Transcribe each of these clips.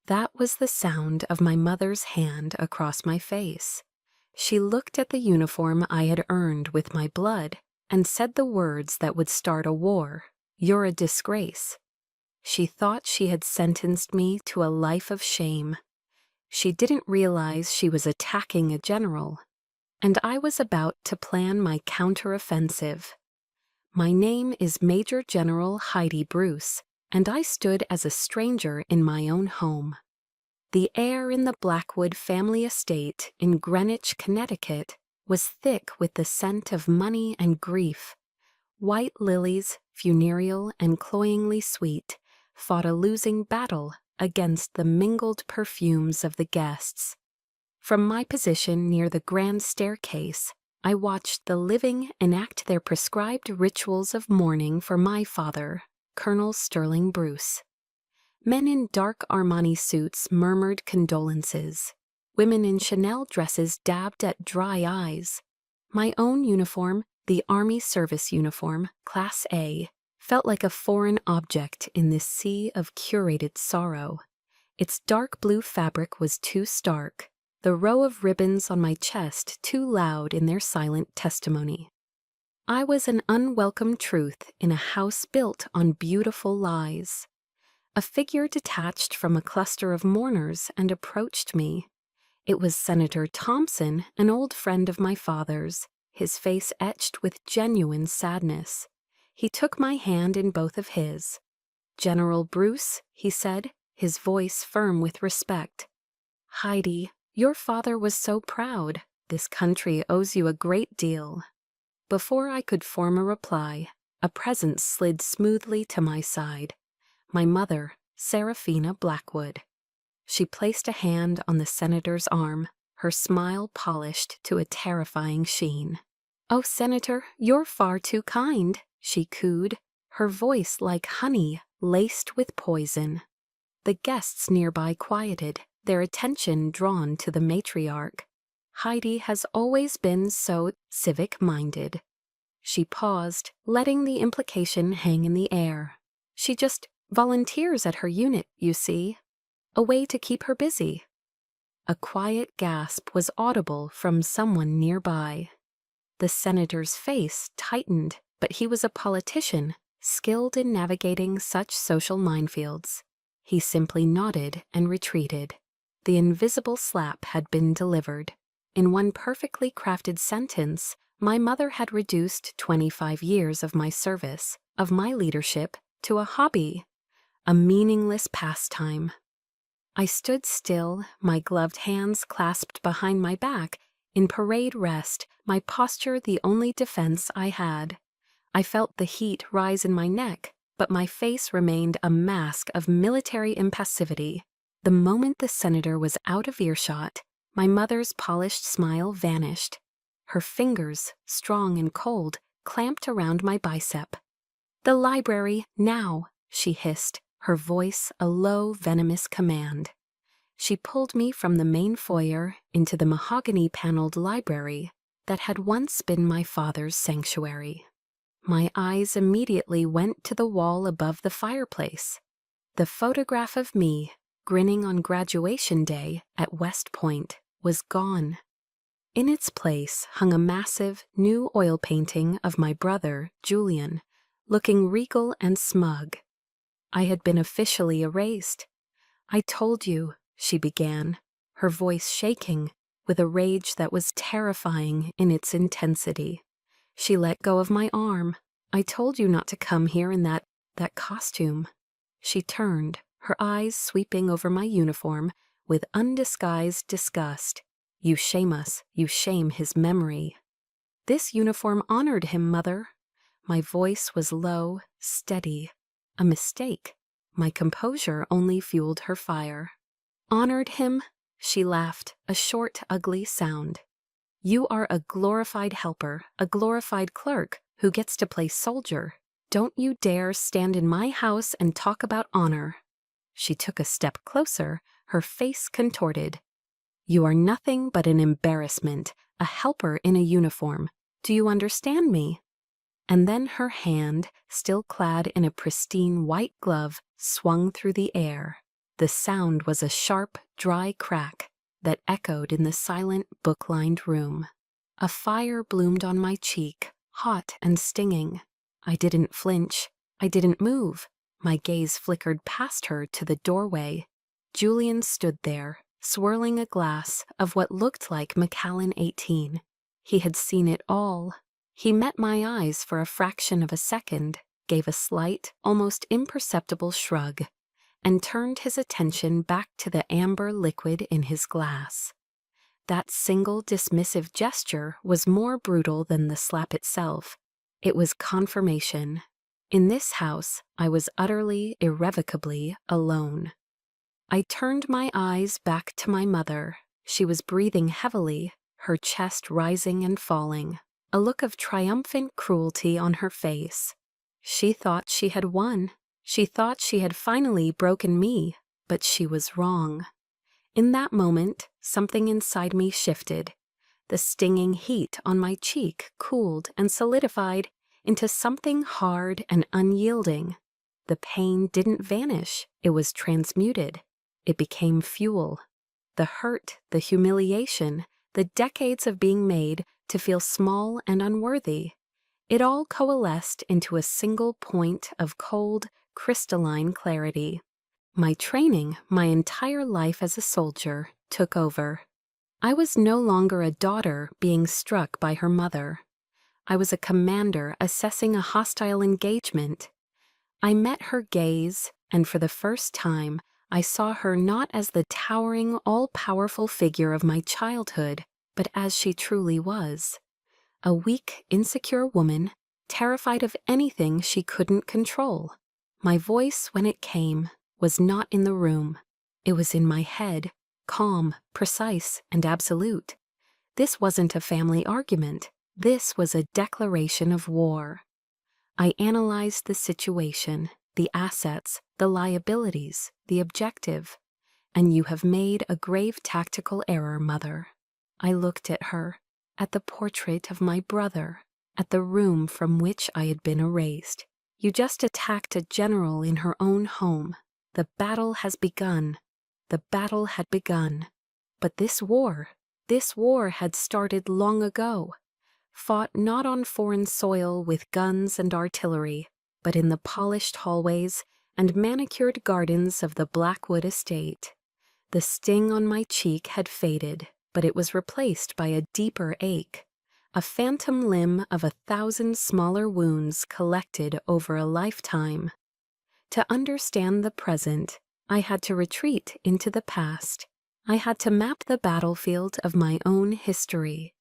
That was the sound of my mother's hand across my face. She looked at the uniform I had earned with my blood and said the words that would start a war. "You're a disgrace." She thought she had sentenced me to a life of shame. She didn't realize she was attacking a general, and I was about to plan my counteroffensive. My name is Major General Heidi Bruce, and I stood as a stranger in my own home. The air in the Blackwood family estate in Greenwich, Connecticut, was thick with the scent of money and grief. White lilies, funereal and cloyingly sweet, fought a losing battle against the mingled perfumes of the guests. From my position near the grand staircase, I watched the living enact their prescribed rituals of mourning for my father, Colonel Sterling Bruce. Men in dark Armani suits murmured condolences. Women in Chanel dresses dabbed at dry eyes. My own uniform, the Army Service Uniform, Class A, felt like a foreign object in this sea of curated sorrow. Its dark blue fabric was too stark, the row of ribbons on my chest too loud in their silent testimony. I was an unwelcome truth in a house built on beautiful lies. A figure detached from a cluster of mourners and approached me. It was Senator Thompson, an old friend of my father's, his face etched with genuine sadness. He took my hand in both of his. "General Bruce," he said, his voice firm with respect. "Heidi, your father was so proud. This country owes you a great deal." Before I could form a reply, a presence slid smoothly to my side. My mother, Seraphina Blackwood. She placed a hand on the senator's arm, her smile polished to a terrifying sheen. "Oh, Senator, you're far too kind," she cooed, her voice like honey laced with poison. The guests nearby quieted, their attention drawn to the matriarch. Heidi has always been so civic-minded. She paused, letting the implication hang in the air. She just volunteers at her unit, you see. A way to keep her busy. A quiet gasp was audible from someone nearby. The senator's face tightened, but he was a politician, skilled in navigating such social minefields. He simply nodded and retreated. The invisible slap had been delivered. In one perfectly crafted sentence, my mother had reduced 25 years of my service, of my leadership, to a hobby, a meaningless pastime. I stood still, my gloved hands clasped behind my back, in parade rest, my posture the only defense I had. I felt the heat rise in my neck, but my face remained a mask of military impassivity. The moment the senator was out of earshot, my mother's polished smile vanished. Her fingers, strong and cold, clamped around my bicep. "The library, now," she hissed, her voice a low, venomous command. She pulled me from the main foyer into the mahogany-paneled library that had once been my father's sanctuary. My eyes immediately went to the wall above the fireplace. The photograph of me, grinning on graduation day at West Point, was gone. In its place hung a massive, new oil painting of my brother, Julian, looking regal and smug. I had been officially erased. "I told you," she began, her voice shaking, with a rage that was terrifying in its intensity. She let go of my arm. "I told you not to come here in that costume." She turned, her eyes sweeping over my uniform with undisguised disgust. "You shame us. You shame his memory." "This uniform honored him, Mother." My voice was low, steady. A mistake. My composure only fueled her fire. "Honored him?" She laughed, a short, ugly sound. "You are a glorified helper, a glorified clerk, who gets to play soldier. Don't you dare stand in my house and talk about honor." She took a step closer, her face contorted. "You are nothing but an embarrassment, a helper in a uniform. Do you understand me?" And then her hand, still clad in a pristine white glove, swung through the air. The sound was a sharp, dry crack that echoed in the silent, book-lined room. A fire bloomed on my cheek, hot and stinging. I didn't flinch. I didn't move. My gaze flickered past her to the doorway. Julian stood there, swirling a glass of what looked like Macallan 18. He had seen it all. He met my eyes for a fraction of a second, gave a slight, almost imperceptible shrug, and turned his attention back to the amber liquid in his glass. That single dismissive gesture was more brutal than the slap itself. It was confirmation. In this house, I was utterly, irrevocably alone. I turned my eyes back to my mother. She was breathing heavily, her chest rising and falling, a look of triumphant cruelty on her face. She thought she had won. She thought she had finally broken me, but she was wrong. In that moment, something inside me shifted. The stinging heat on my cheek cooled and solidified into something hard and unyielding. The pain didn't vanish, it was transmuted. It became fuel. The hurt, the humiliation, the decades of being made to feel small and unworthy. It all coalesced into a single point of cold, crystalline clarity. My training, my entire life as a soldier, took over. I was no longer a daughter being struck by her mother. I was a commander assessing a hostile engagement. I met her gaze, and for the first time, I saw her not as the towering, all-powerful figure of my childhood, but as she truly was. A weak, insecure woman, terrified of anything she couldn't control. My voice, when it came, was not in the room. It was in my head, calm, precise, and absolute. This wasn't a family argument. This was a declaration of war. I analyzed the situation, the assets, the liabilities, the objective. And you have made a grave tactical error, Mother. I looked at her, at the portrait of my brother, at the room from which I had been erased. You just attacked a general in her own home. The battle has begun. The battle had begun. But this war had started long ago. Fought not on foreign soil with guns and artillery, but in the polished hallways and manicured gardens of the Blackwood estate. The sting on my cheek had faded, but it was replaced by a deeper ache, a phantom limb of 1,000 smaller wounds collected over a lifetime. To understand the present, I had to retreat into the past. I had to map the battlefield of my own history.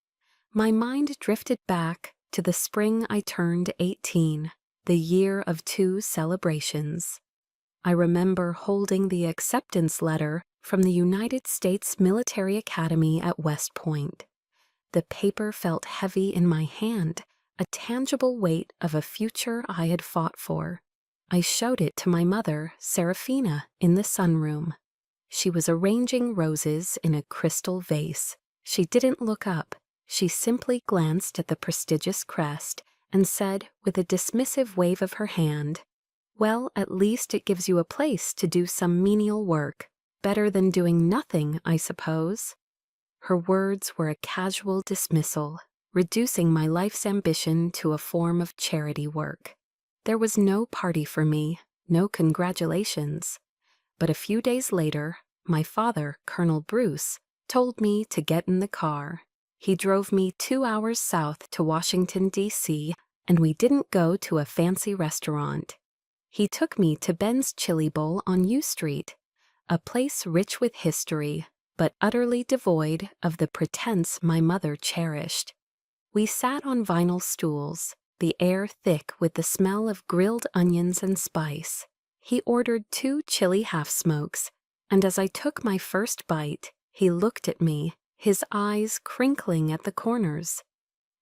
My mind drifted back to the spring I turned 18, the year of 2 celebrations. I remember holding the acceptance letter from the United States Military Academy at West Point. The paper felt heavy in my hand, a tangible weight of a future I had fought for. I showed it to my mother, Seraphina, in the sunroom. She was arranging roses in a crystal vase. She didn't look up. She simply glanced at the prestigious crest and said, with a dismissive wave of her hand, "Well, at least it gives you a place to do some menial work. Better than doing nothing, I suppose." Her words were a casual dismissal, reducing my life's ambition to a form of charity work. There was no party for me, no congratulations. But a few days later, my father, Colonel Bruce, told me to get in the car. He drove me 2 hours south to Washington, D.C., and we didn't go to a fancy restaurant. He took me to Ben's Chili Bowl on U Street, a place rich with history, but utterly devoid of the pretense my mother cherished. We sat on vinyl stools, the air thick with the smell of grilled onions and spice. He ordered 2 chili half-smokes, and as I took my first bite, he looked at me, his eyes crinkling at the corners.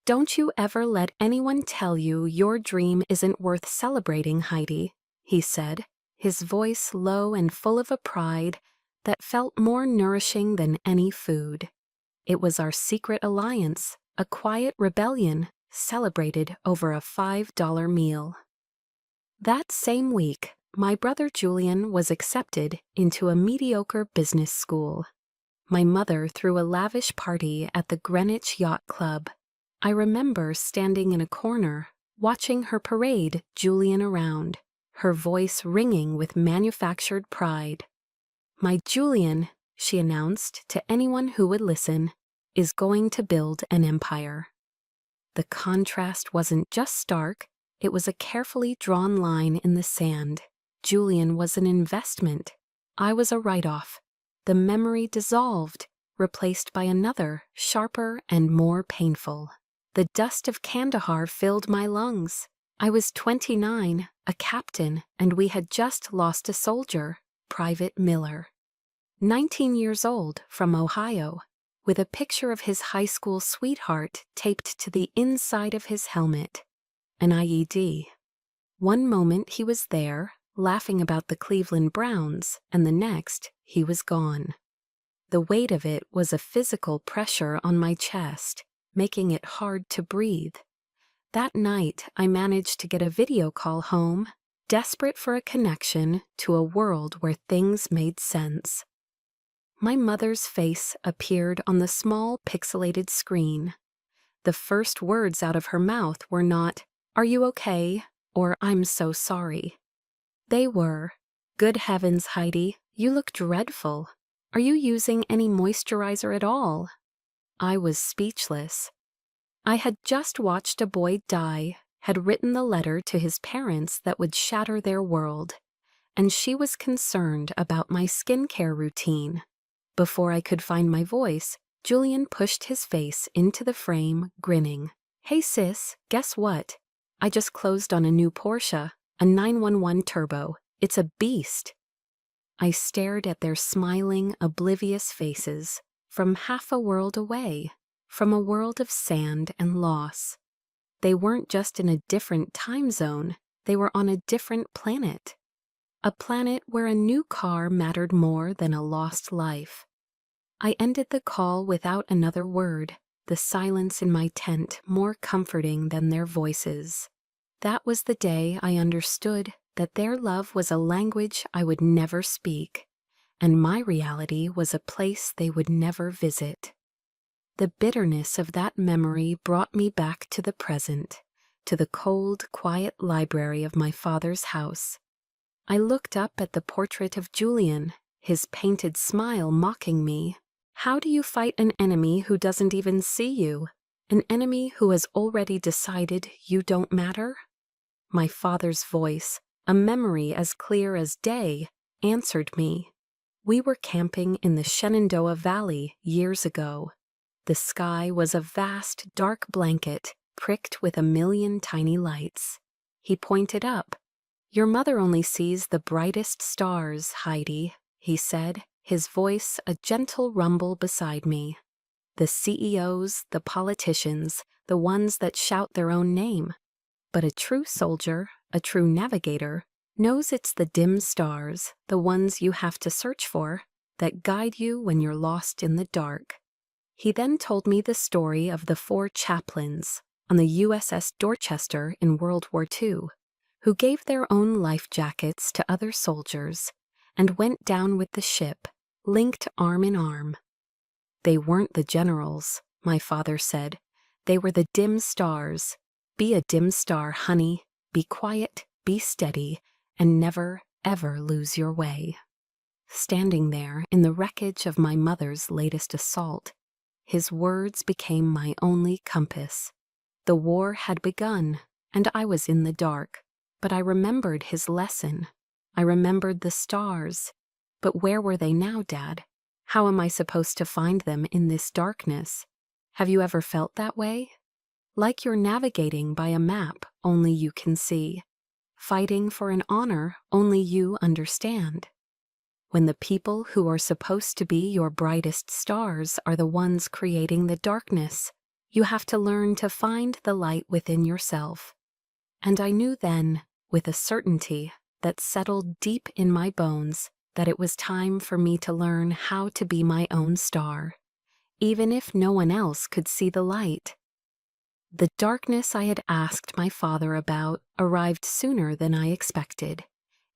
"Don't you ever let anyone tell you your dream isn't worth celebrating, Heidi," he said, his voice low and full of a pride that felt more nourishing than any food. It was our secret alliance, a quiet rebellion, celebrated over a $5 meal. That same week, My brother Julian was accepted into a mediocre business school. My mother threw a lavish party at the Greenwich Yacht Club. I remember standing in a corner, watching her parade Julian around, her voice ringing with manufactured pride. "My Julian," she announced to anyone who would listen, "is going to build an empire." The contrast wasn't just stark, it was a carefully drawn line in the sand. Julian was an investment. I was a write-off. The memory dissolved, replaced by another, sharper and more painful. The dust of Kandahar filled my lungs. I was 29, a captain, and we had just lost a soldier, Private Miller. 19 years old, from Ohio, with a picture of his high school sweetheart taped to the inside of his helmet. An IED. One moment he was there, laughing about the Cleveland Browns, and the next, he was gone. The weight of it was a physical pressure on my chest, making it hard to breathe. That night, I managed to get a video call home, desperate for a connection to a world where things made sense. My mother's face appeared on the small pixelated screen. The first words out of her mouth were not, "Are you okay?" or "I'm so sorry." They were, "Good heavens, Heidi, you look dreadful. Are you using any moisturizer at all?" I was speechless. I had just watched a boy die, had written the letter to his parents that would shatter their world, and she was concerned about my skincare routine. Before I could find my voice, Julian pushed his face into the frame, grinning. "Hey sis, guess what? I just closed on a new Porsche, a 911 Turbo. It's a beast." I stared at their smiling, oblivious faces, from half a world away, from a world of sand and loss. They weren't just in a different time zone, they were on a different planet. A planet where a new car mattered more than a lost life. I ended the call without another word, the silence in my tent more comforting than their voices. That was the day I understood that their love was a language I would never speak, and my reality was a place they would never visit. The bitterness of that memory brought me back to the present, to the cold, quiet library of my father's house. I looked up at the portrait of Julian, his painted smile mocking me. How do you fight an enemy who doesn't even see you? An enemy who has already decided you don't matter? My father's voice, a memory as clear as day, answered me. We were camping in the Shenandoah Valley years ago. The sky was a vast, dark blanket, pricked with a million tiny lights. He pointed up. "Your mother only sees the brightest stars, Heidi," he said, his voice a gentle rumble beside me. "The CEOs, the politicians, the ones that shout their own name. But a true soldier, a true navigator, knows it's the dim stars, the ones you have to search for, that guide you when you're lost in the dark." He then told me the story of the 4 chaplains on the USS Dorchester in World War II, who gave their own life jackets to other soldiers and went down with the ship, linked arm in arm. "They weren't the generals," my father said. "They were the dim stars. Be a dim star, honey. Be quiet, be steady, and never, ever lose your way." Standing there in the wreckage of my mother's latest assault, his words became my only compass. The war had begun, and I was in the dark, but I remembered his lesson. I remembered the stars. But where were they now, Dad? How am I supposed to find them in this darkness? Have you ever felt that way? Like you're navigating by a map only you can see, fighting for an honor only you understand. When the people who are supposed to be your brightest stars are the ones creating the darkness, you have to learn to find the light within yourself. And I knew then, with a certainty that settled deep in my bones, that it was time for me to learn how to be my own star, even if no one else could see the light. The darkness I had asked my father about arrived sooner than I expected.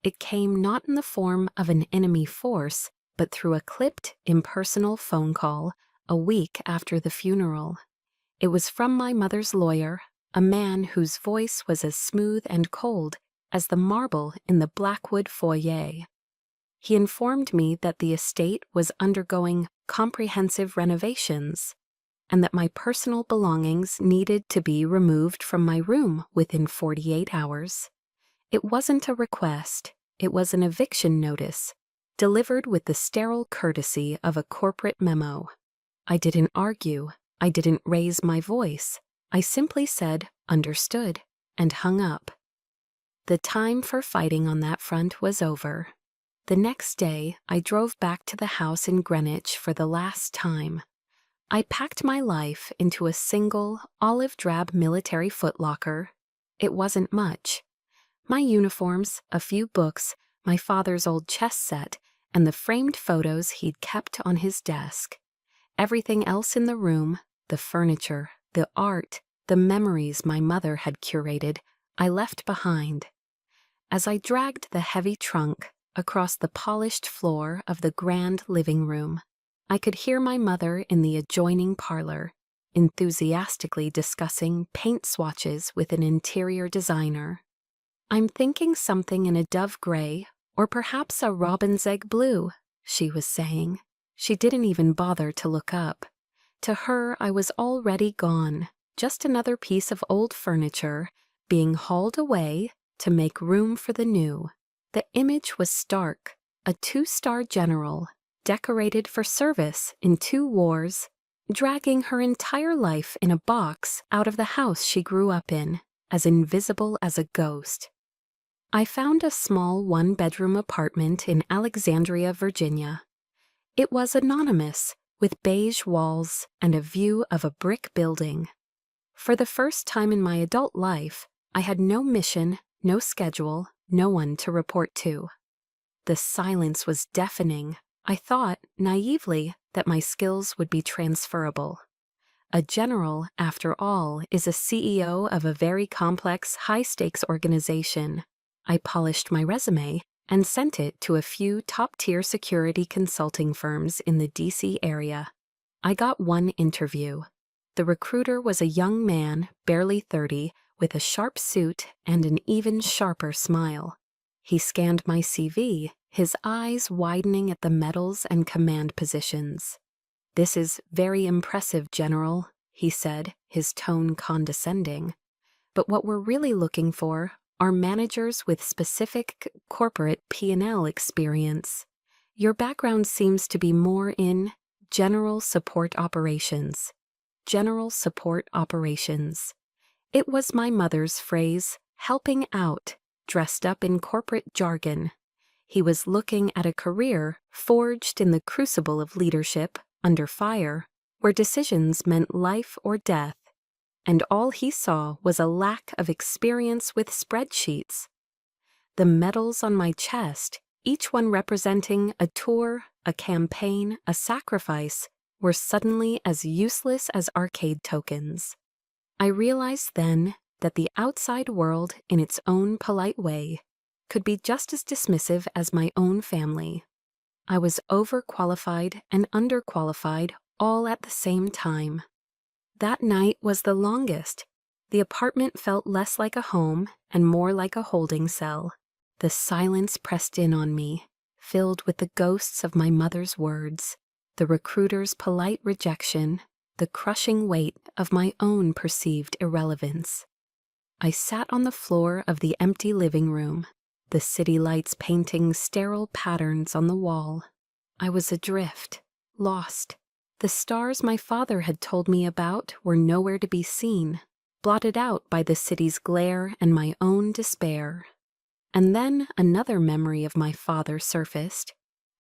It came not in the form of an enemy force, but through a clipped, impersonal phone call a week after the funeral. It was from my mother's lawyer, a man whose voice was as smooth and cold as the marble in the Blackwood foyer. He informed me that the estate was undergoing comprehensive renovations, and that my personal belongings needed to be removed from my room within 48 hours. It wasn't a request, it was an eviction notice, delivered with the sterile courtesy of a corporate memo. I didn't argue, I didn't raise my voice. I simply said, "Understood," and hung up. The time for fighting on that front was over. The next day, I drove back to the house in Greenwich for the last time. I packed my life into a single, olive-drab military footlocker. It wasn't much. My uniforms, a few books, my father's old chess set, and the framed photos he'd kept on his desk. Everything else in the room, the furniture, the art, the memories my mother had curated, I left behind. As I dragged the heavy trunk across the polished floor of the grand living room, I could hear my mother in the adjoining parlor, enthusiastically discussing paint swatches with an interior designer. "I'm thinking something in a dove gray, or perhaps a robin's egg blue," she was saying. She didn't even bother to look up. To her, I was already gone, just another piece of old furniture being hauled away to make room for the new. The image was stark, a 2-star general, decorated for service in 2 wars, dragging her entire life in a box out of the house she grew up in, as invisible as a ghost. I found a small 1-bedroom apartment in Alexandria, Virginia. It was anonymous, with beige walls and a view of a brick building. For the first time in my adult life, I had no mission, no schedule, no one to report to. The silence was deafening. I thought, naively, that my skills would be transferable. A general, after all, is a CEO of a very complex, high-stakes organization. I polished my resume and sent it to a few top-tier security consulting firms in the D.C. area. I got one interview. The recruiter was a young man, barely 30, with a sharp suit and an even sharper smile. He scanned my CV, his eyes widening at the medals and command positions. "This is very impressive, General," he said, his tone condescending. "But what we're really looking for are managers with specific corporate P&L experience. Your background seems to be more in general support operations." General support operations. It was my mother's phrase, helping out, dressed up in corporate jargon. He was looking at a career forged in the crucible of leadership, under fire, where decisions meant life or death, and all he saw was a lack of experience with spreadsheets. The medals on my chest, each one representing a tour, a campaign, a sacrifice, were suddenly as useless as arcade tokens. I realized then that the outside world, in its own polite way, could be just as dismissive as my own family. I was overqualified and underqualified all at the same time. That night was the longest. The apartment felt less like a home and more like a holding cell. The silence pressed in on me, filled with the ghosts of my mother's words, the recruiter's polite rejection, the crushing weight of my own perceived irrelevance. I sat on the floor of the empty living room, the city lights painting sterile patterns on the wall. I was adrift, lost. The stars my father had told me about were nowhere to be seen, blotted out by the city's glare and my own despair. And then another memory of my father surfaced,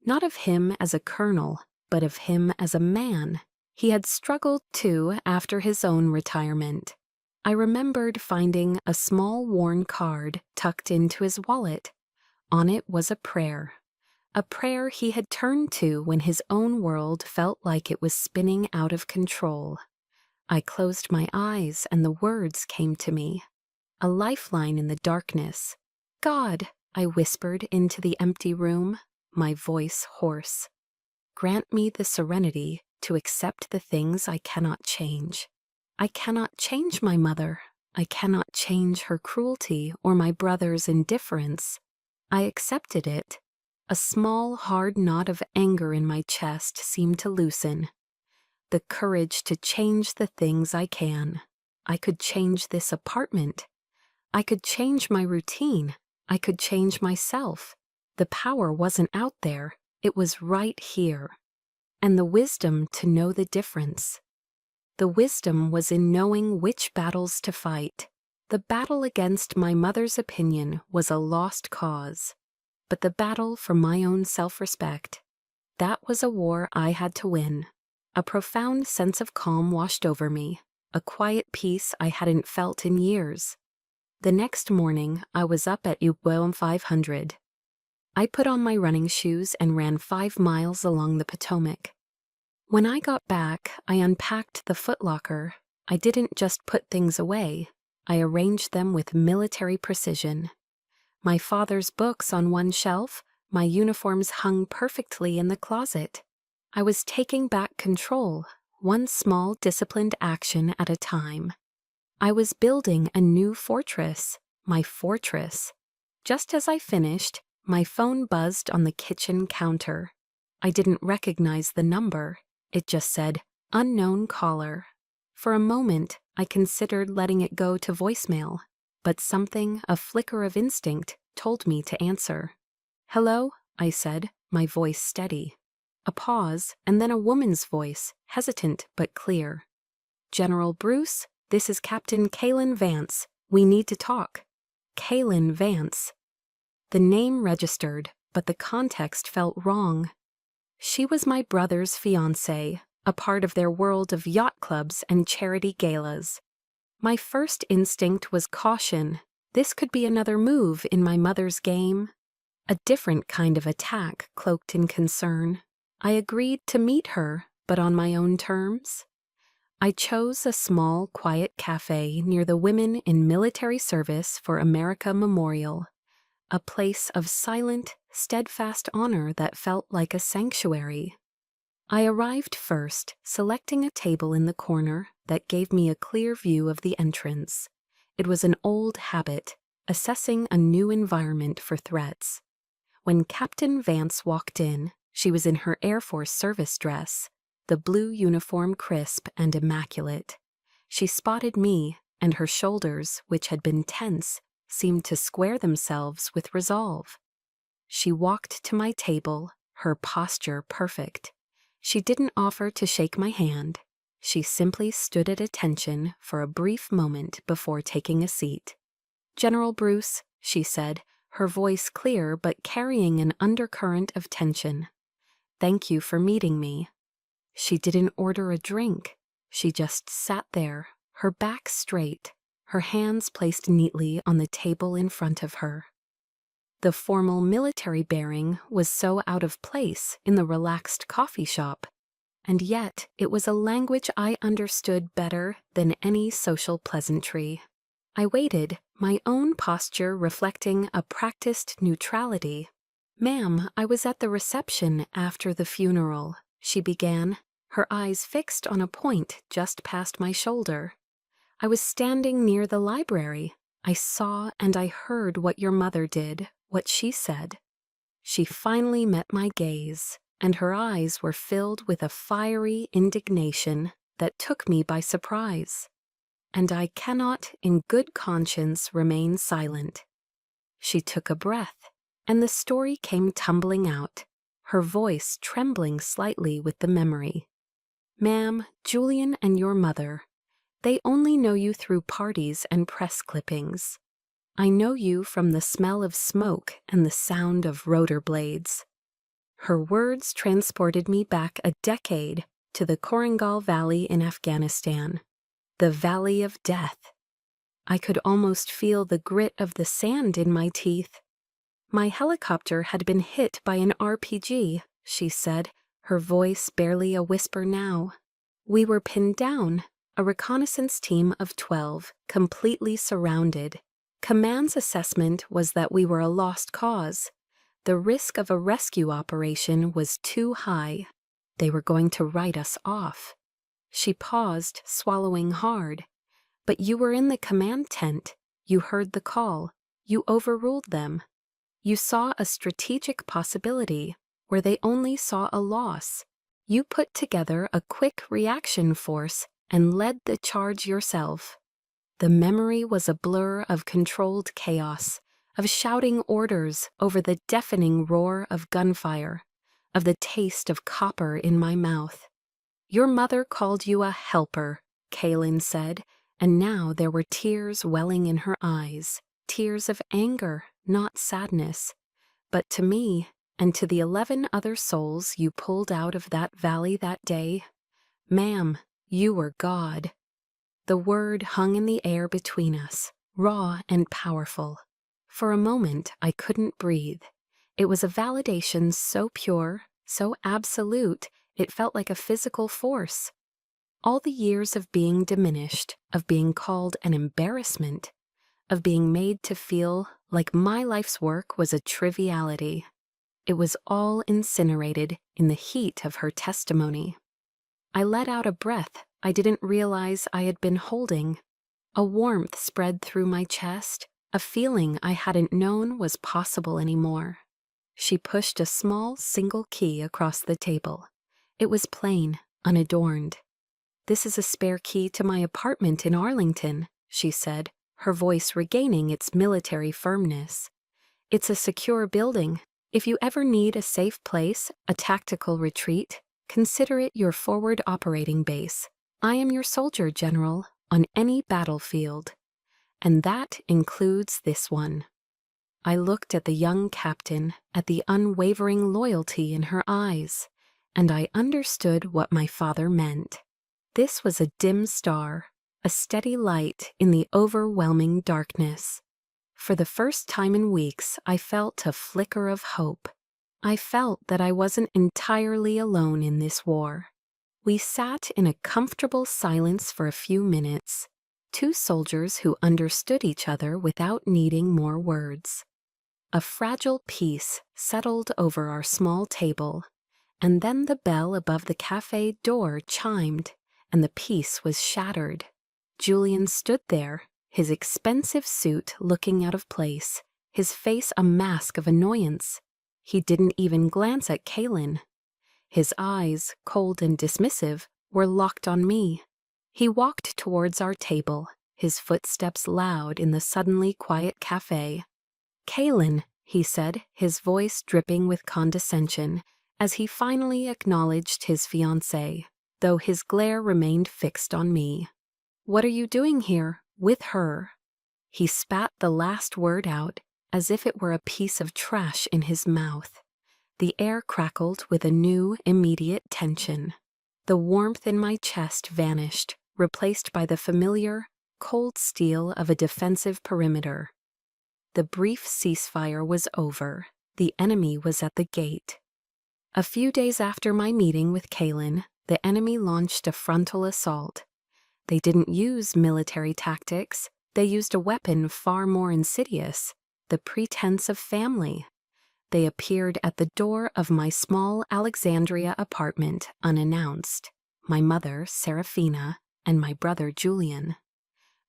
not of him as a colonel, but of him as a man. He had struggled, too, after his own retirement. I remembered finding a small worn card tucked into his wallet. On it was a prayer he had turned to when his own world felt like it was spinning out of control. I closed my eyes and the words came to me, a lifeline in the darkness. "God, I whispered into the empty room, my voice hoarse. Grant me the serenity to accept the things I cannot change. I cannot change my mother. I cannot change her cruelty or my brother's indifference. I accepted it. A small, hard knot of anger in my chest seemed to loosen. The courage to change the things I can. I could change this apartment. I could change my routine. I could change myself. The power wasn't out there. It was right here. And the wisdom to know the difference. The wisdom was in knowing which battles to fight. The battle against my mother's opinion was a lost cause. But the battle for my own self-respect, that was a war I had to win. A profound sense of calm washed over me, a quiet peace I hadn't felt in years. The next morning, I was up at UBOM 500. I put on my running shoes and ran 5 miles along the Potomac. When I got back, I unpacked the footlocker. I didn't just put things away. I arranged them with military precision. My father's books on one shelf, my uniforms hung perfectly in the closet. I was taking back control, one small disciplined action at a time. I was building a new fortress, my fortress. Just as I finished, my phone buzzed on the kitchen counter. I didn't recognize the number. It just said, "Unknown caller." For a moment, I considered letting it go to voicemail, but something, a flicker of instinct, told me to answer. "Hello," I said, my voice steady. A pause, and then a woman's voice, hesitant but clear. "General Bruce, this is Captain Kaylin Vance. We need to talk." Kaylin Vance. The name registered, but the context felt wrong. She was my brother's fiancée, a part of their world of yacht clubs and charity galas. My first instinct was caution. This could be another move in my mother's game. A different kind of attack cloaked in concern. I agreed to meet her, but on my own terms. I chose a small, quiet cafe near the Women in Military Service for America Memorial, a place of silent, steadfast honor that felt like a sanctuary. I arrived first, selecting a table in the corner that gave me a clear view of the entrance. It was an old habit, assessing a new environment for threats. When Captain Vance walked in, she was in her Air Force service dress, the blue uniform crisp and immaculate. She spotted me, and her shoulders, which had been tense, seemed to square themselves with resolve. She walked to my table, her posture perfect. She didn't offer to shake my hand. She simply stood at attention for a brief moment before taking a seat. "General Bruce," she said, her voice clear but carrying an undercurrent of tension. "Thank you for meeting me." She didn't order a drink. She just sat there, her back straight, her hands placed neatly on the table in front of her. The formal military bearing was so out of place in the relaxed coffee shop, and yet it was a language I understood better than any social pleasantry. I waited, my own posture reflecting a practiced neutrality. "Ma'am, I was at the reception after the funeral," she began, her eyes fixed on a point just past my shoulder. "I was standing near the library. I saw and I heard what your mother did, what she said." She finally met my gaze, and her eyes were filled with a fiery indignation that took me by surprise. And I cannot, in good conscience, remain silent. She took a breath, and the story came tumbling out, her voice trembling slightly with the memory. "Ma'am, Julian and your mother, they only know you through parties and press clippings. I know you from the smell of smoke and the sound of rotor blades." Her words transported me back a decade to the Korangal Valley in Afghanistan, the Valley of Death. I could almost feel the grit of the sand in my teeth. "My helicopter had been hit by an RPG," she said, her voice barely a whisper now. "We were pinned down, a reconnaissance team of 12, completely surrounded. Command's assessment was that we were a lost cause. The risk of a rescue operation was too high. They were going to write us off. She paused, swallowing hard. But you were in the command tent. You heard the call. You overruled them. You saw a strategic possibility where they only saw a loss. You put together a quick reaction force and led the charge yourself. The memory was a blur of controlled chaos, of shouting orders over the deafening roar of gunfire, of the taste of copper in my mouth. Your mother called you a helper, Kaylin said, and now there were tears welling in her eyes, tears of anger, not sadness. But to me, and to the 11 other souls you pulled out of that valley that day, ma'am, you were God. The word hung in the air between us, raw and powerful. For a moment, I couldn't breathe. It was a validation so pure, so absolute, it felt like a physical force. All the years of being diminished, of being called an embarrassment, of being made to feel like my life's work was a triviality. It was all incinerated in the heat of her testimony. I let out a breath I didn't realize I had been holding. A warmth spread through my chest, a feeling I hadn't known was possible anymore. She pushed a small single key across the table. It was plain, unadorned. "This is a spare key to my apartment in Arlington," she said, her voice regaining its military firmness. "It's a secure building. If you ever need a safe place, a tactical retreat, consider it your forward operating base. I am your soldier, General, on any battlefield. And that includes this one." I looked at the young captain, at the unwavering loyalty in her eyes, and I understood what my father meant. This was a dim star, a steady light in the overwhelming darkness. For the first time in weeks, I felt a flicker of hope. I felt that I wasn't entirely alone in this war. We sat in a comfortable silence for a few minutes, two soldiers who understood each other without needing more words. A fragile peace settled over our small table, and then the bell above the cafe door chimed, and the peace was shattered. Julian stood there, his expensive suit looking out of place, his face a mask of annoyance. He didn't even glance at Kaylin. His eyes, cold and dismissive, were locked on me. He walked towards our table, his footsteps loud in the suddenly quiet cafe. "Kaylin," he said, his voice dripping with condescension, as he finally acknowledged his fiancée, though his glare remained fixed on me. "What are you doing here, with her?" He spat the last word out, as if it were a piece of trash in his mouth. The air crackled with a new, immediate tension. The warmth in my chest vanished, replaced by the familiar, cold steel of a defensive perimeter. The brief ceasefire was over. The enemy was at the gate. A few days after my meeting with Kaylin, the enemy launched a frontal assault. They didn't use military tactics. They used a weapon far more insidious, the pretense of family. They appeared at the door of my small Alexandria apartment unannounced, my mother, Serafina, and my brother, Julian.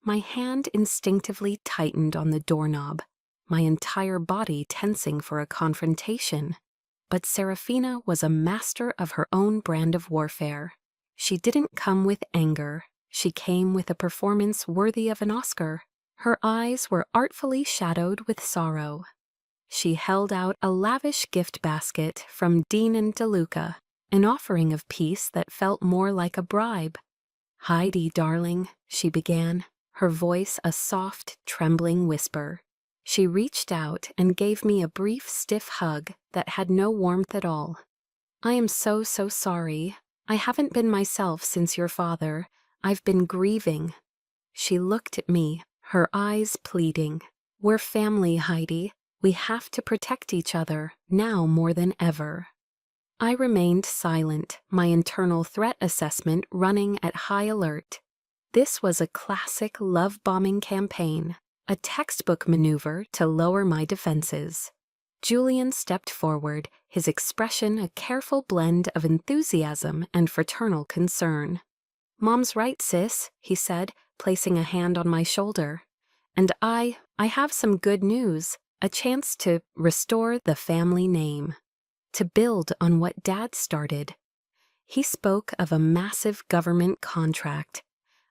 My hand instinctively tightened on the doorknob, my entire body tensing for a confrontation. But Serafina was a master of her own brand of warfare. She didn't come with anger. She came with a performance worthy of an Oscar. Her eyes were artfully shadowed with sorrow. She held out a lavish gift basket from Dean and DeLuca, an offering of peace that felt more like a bribe. "Heidi, darling," she began, her voice a soft, trembling whisper. She reached out and gave me a brief, stiff hug that had no warmth at all. "I am so sorry. I haven't been myself since your father. I've been grieving." She looked at me, her eyes pleading. "We're family, Heidi. We have to protect each other, now more than ever." I remained silent, my internal threat assessment running at high alert. This was a classic love-bombing campaign, a textbook maneuver to lower my defenses. Julian stepped forward, his expression a careful blend of enthusiasm and fraternal concern. "Mom's right, sis," he said, placing a hand on my shoulder. "And I have some good news, a chance to restore the family name, to build on what Dad started." He spoke of a massive government contract,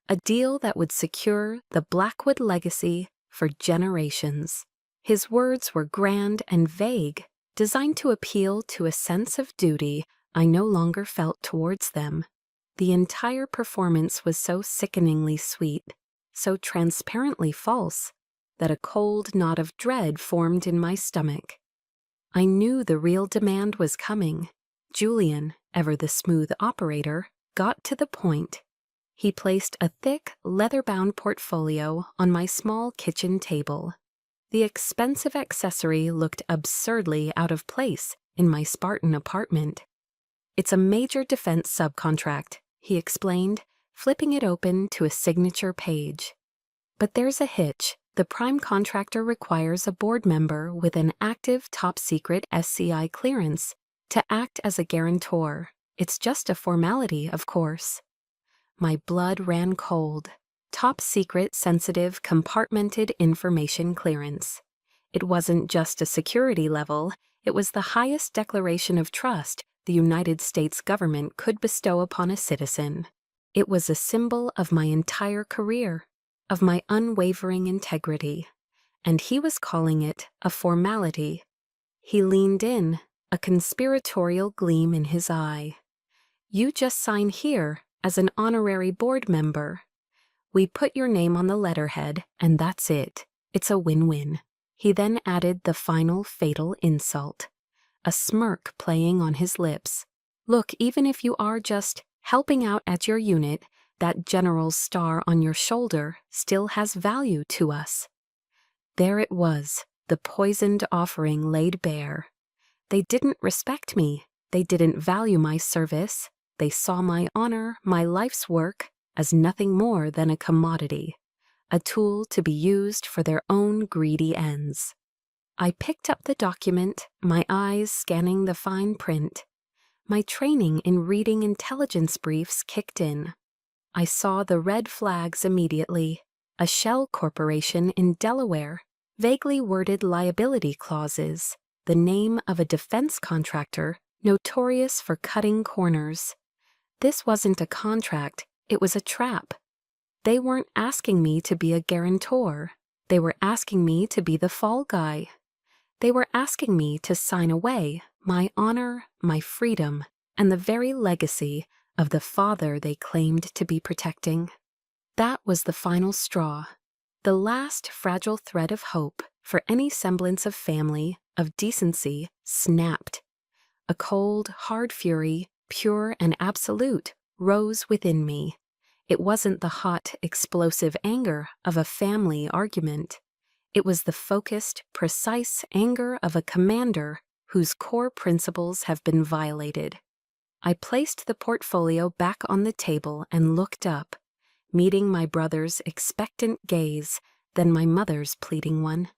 a deal that would secure the Blackwood legacy for generations. His words were grand and vague, designed to appeal to a sense of duty I no longer felt towards them. The entire performance was so sickeningly sweet, so transparently false, that a cold knot of dread formed in my stomach. I knew the real demand was coming. Julian, ever the smooth operator, got to the point. He placed a thick, leather-bound portfolio on my small kitchen table. The expensive accessory looked absurdly out of place in my Spartan apartment. "It's a major defense subcontract," he explained, flipping it open to a signature page. "But there's a hitch. The prime contractor requires a board member with an active top-secret SCI clearance to act as a guarantor. It's just a formality, of course." My blood ran cold. Top-secret, sensitive, compartmented information clearance. It wasn't just a security level, it was the highest declaration of trust the United States government could bestow upon a citizen. It was a symbol of my entire career, of my unwavering integrity, and he was calling it a formality. He leaned in, a conspiratorial gleam in his eye. "You just sign here as an honorary board member. We put your name on the letterhead, and that's it. It's a win-win." He then added the final fatal insult, a smirk playing on his lips. "Look, even if you are just helping out at your unit, that general's star on your shoulder still has value to us." There it was, the poisoned offering laid bare. They didn't respect me. They didn't value my service. They saw my honor, my life's work, as nothing more than a commodity, a tool to be used for their own greedy ends. I picked up the document, my eyes scanning the fine print. My training in reading intelligence briefs kicked in. I saw the red flags immediately. A shell corporation in Delaware, vaguely worded liability clauses, the name of a defense contractor notorious for cutting corners. This wasn't a contract, it was a trap. They weren't asking me to be a guarantor. They were asking me to be the fall guy. They were asking me to sign away my honor, my freedom, and the very legacy of the father they claimed to be protecting. That was the final straw, the last fragile thread of hope for any semblance of family, of decency, snapped. A cold, hard fury, pure and absolute, rose within me. It wasn't the hot, explosive anger of a family argument. It was the focused, precise anger of a commander whose core principles have been violated. I placed the portfolio back on the table and looked up, meeting my brother's expectant gaze, then my mother's pleading one.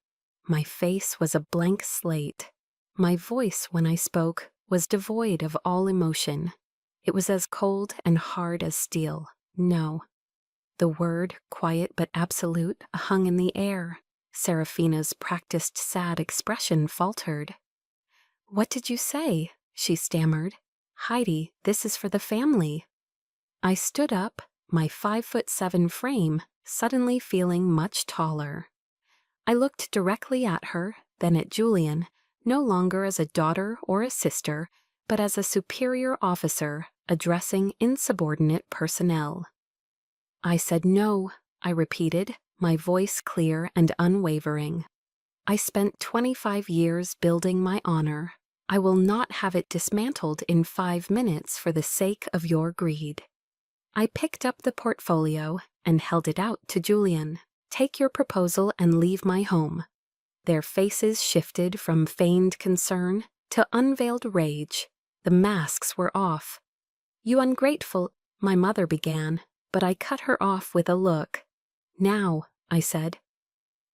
My face was a blank slate. My voice, when I spoke, was devoid of all emotion. It was as cold and hard as steel. No. The word, quiet but absolute, hung in the air. Seraphina's practiced sad expression faltered. "What did you say?" she stammered. "Heidi, this is for the family." I stood up, my 5'7" frame suddenly feeling much taller. I looked directly at her, then at Julian, no longer as a daughter or a sister, but as a superior officer addressing insubordinate personnel. "I said no," I repeated, my voice clear and unwavering. "I spent 25 years building my honor. I will not have it dismantled in 5 minutes for the sake of your greed." I picked up the portfolio and held it out to Julian. "Take your proposal and leave my home." Their faces shifted from feigned concern to unveiled rage. The masks were off. "You ungrateful," my mother began, but I cut her off with a look. "Now," I said.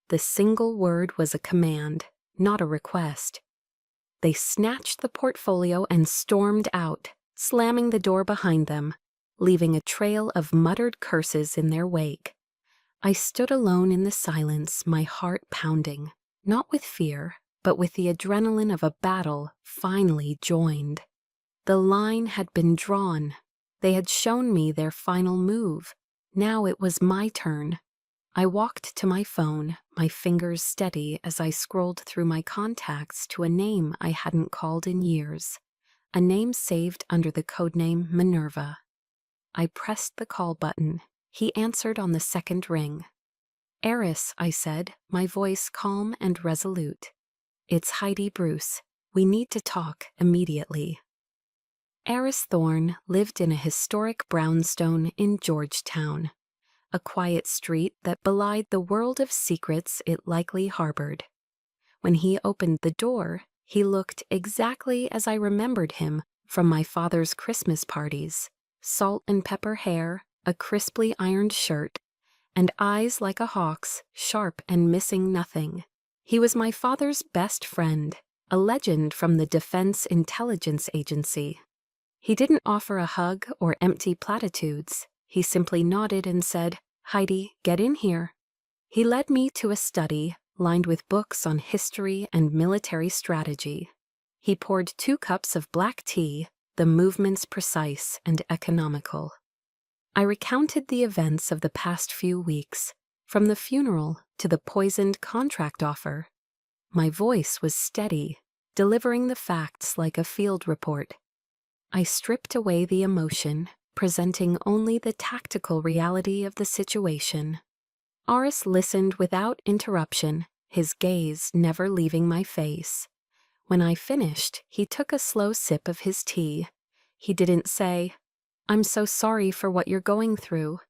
The single word was a command, not a request. They snatched the portfolio and stormed out, slamming the door behind them, leaving a trail of muttered curses in their wake. I stood alone in the silence, my heart pounding, not with fear, but with the adrenaline of a battle finally joined. The line had been drawn. They had shown me their final move. Now it was my turn. I walked to my phone, my fingers steady as I scrolled through my contacts to a name I hadn't called in years, a name saved under the codename Minerva. I pressed the call button. He answered on the second ring. "Eris," I said, my voice calm and resolute. "It's Heidi Bruce. We need to talk immediately." Eris Thorne lived in a historic brownstone in Georgetown, a quiet street that belied the world of secrets it likely harbored. When he opened the door, he looked exactly as I remembered him from my father's Christmas parties: salt and pepper hair, a crisply ironed shirt, and eyes like a hawk's, sharp and missing nothing. He was my father's best friend, a legend from the Defense Intelligence Agency. He didn't offer a hug or empty platitudes. He simply nodded and said, "Heidi, get in here." He led me to a study lined with books on history and military strategy. He poured 2 cups of black tea, the movements precise and economical. I recounted the events of the past few weeks, from the funeral to the poisoned contract offer. My voice was steady, delivering the facts like a field report. I stripped away the emotion, presenting only the tactical reality of the situation. Aris listened without interruption, his gaze never leaving my face. When I finished, he took a slow sip of his tea. He didn't say, "I'm so sorry for what you're going through."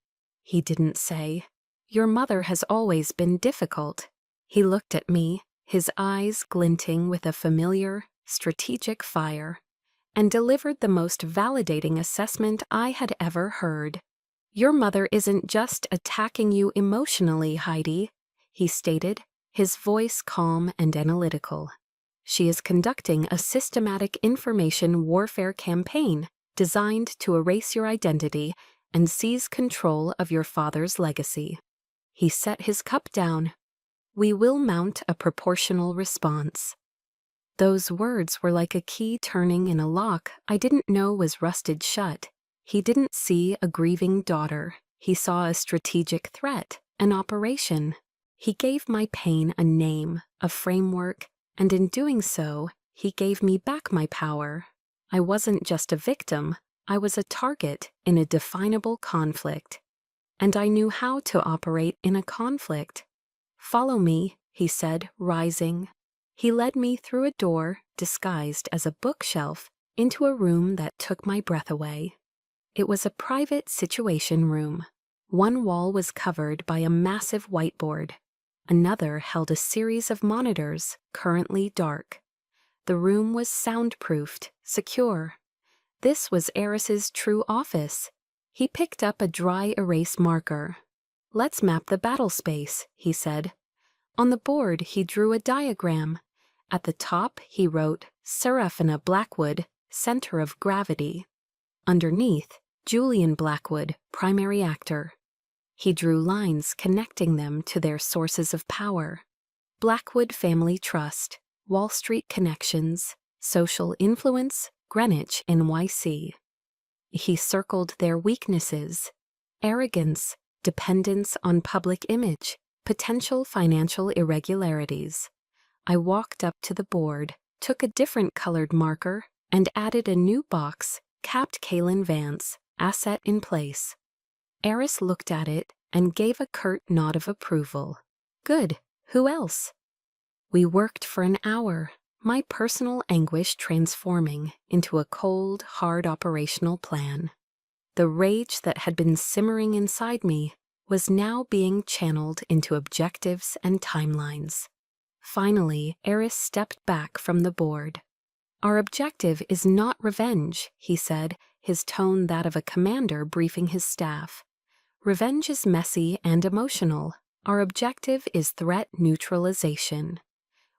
He didn't say, "Your mother has always been difficult." He looked at me, his eyes glinting with a familiar, strategic fire, and delivered the most validating assessment I had ever heard. "Your mother isn't just attacking you emotionally, Heidi," he stated, his voice calm and analytical. "She is conducting a systematic information warfare campaign designed to erase your identity and seize control of your father's legacy." He set his cup down. "We will mount a proportional response." Those words were like a key turning in a lock I didn't know was rusted shut. He didn't see a grieving daughter. He saw a strategic threat, an operation. He gave my pain a name, a framework, and in doing so, he gave me back my power. I wasn't just a victim, I was a target in a definable conflict. And I knew how to operate in a conflict. "Follow me," he said, rising. He led me through a door, disguised as a bookshelf, into a room that took my breath away. It was a private situation room. One wall was covered by a massive whiteboard. Another held a series of monitors, currently dark. The room was soundproofed, secure. This was Eris's true office. He picked up a dry erase marker. "Let's map the battle space," he said. On the board, he drew a diagram. At the top, he wrote, "Seraphina Blackwood, Center of Gravity." Underneath, "Julian Blackwood, Primary Actor." He drew lines connecting them to their sources of power. Blackwood Family Trust, Wall Street Connections, Social Influence, Greenwich, NYC. He circled their weaknesses: arrogance, dependence on public image, potential financial irregularities. I walked up to the board, took a different colored marker, and added a new box, capped Kaylin Vance, asset in place. Eris looked at it and gave a curt nod of approval. "Good. Who else?" We worked for an hour, my personal anguish transforming into a cold, hard operational plan. The rage that had been simmering inside me was now being channeled into objectives and timelines. Finally, Eris stepped back from the board. "Our objective is not revenge," he said, his tone that of a commander briefing his staff. "Revenge is messy and emotional. Our objective is threat neutralization.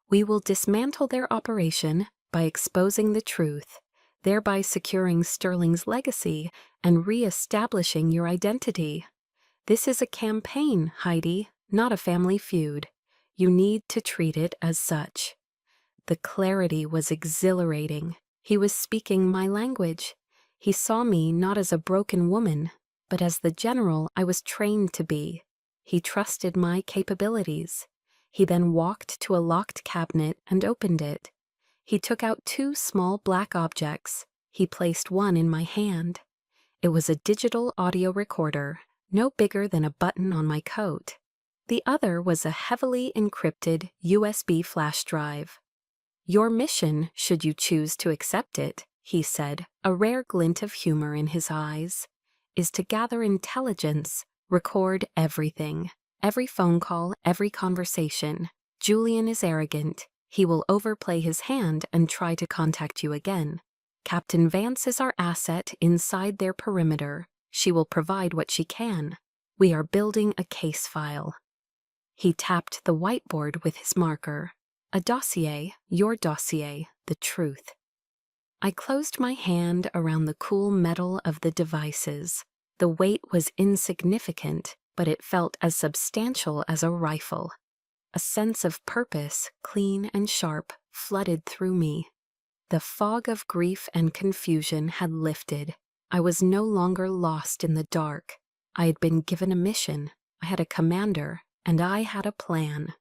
We will dismantle their operation by exposing the truth, thereby securing Sterling's legacy and re-establishing your identity. This is a campaign, Heidi, not a family feud. You need to treat it as such. The clarity was exhilarating. He was speaking my language. He saw me not as a broken woman, but as the general I was trained to be. He trusted my capabilities. He then walked to a locked cabinet and opened it. He took out 2 small black objects. He placed one in my hand. It was a digital audio recorder, no bigger than a button on my coat. The other was a heavily encrypted USB flash drive. Your mission, should you choose to accept it, he said, a rare glint of humor in his eyes, is to gather intelligence, record everything, every phone call, every conversation. Julian is arrogant. He will overplay his hand and try to contact you again. Captain Vance is our asset inside their perimeter. She will provide what she can. We are building a case file. He tapped the whiteboard with his marker. A dossier, your dossier, the truth. I closed my hand around the cool metal of the devices. The weight was insignificant, but it felt as substantial as a rifle. A sense of purpose, clean and sharp, flooded through me. The fog of grief and confusion had lifted. I was no longer lost in the dark. I had been given a mission. I had a commander, and I had a plan.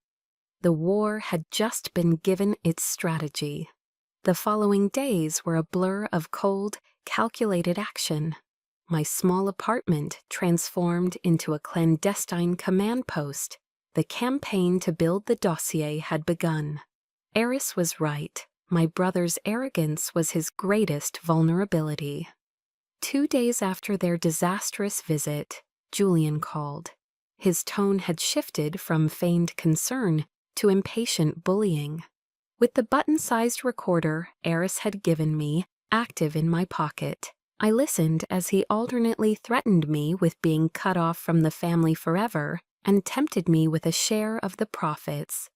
The war had just been given its strategy. The following days were a blur of cold, calculated action. My small apartment transformed into a clandestine command post. The campaign to build the dossier had begun. Eris was right. My brother's arrogance was his greatest vulnerability. 2 days after their disastrous visit, Julian called. His tone had shifted from feigned concern to impatient bullying. With the button-sized recorder Eris had given me active in my pocket, I listened as he alternately threatened me with being cut off from the family forever and tempted me with a share of the profits.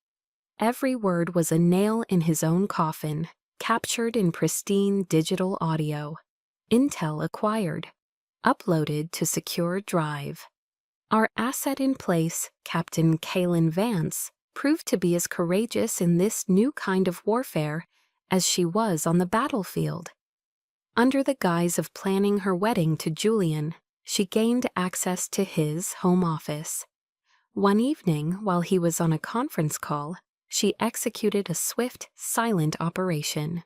Every word was a nail in his own coffin, captured in pristine digital audio. Intel acquired. Uploaded to secure drive. Our asset in place, Captain Kaylin Vance, proved to be as courageous in this new kind of warfare as she was on the battlefield. Under the guise of planning her wedding to Julian, she gained access to his home office. One evening, while he was on a conference call, she executed a swift, silent operation.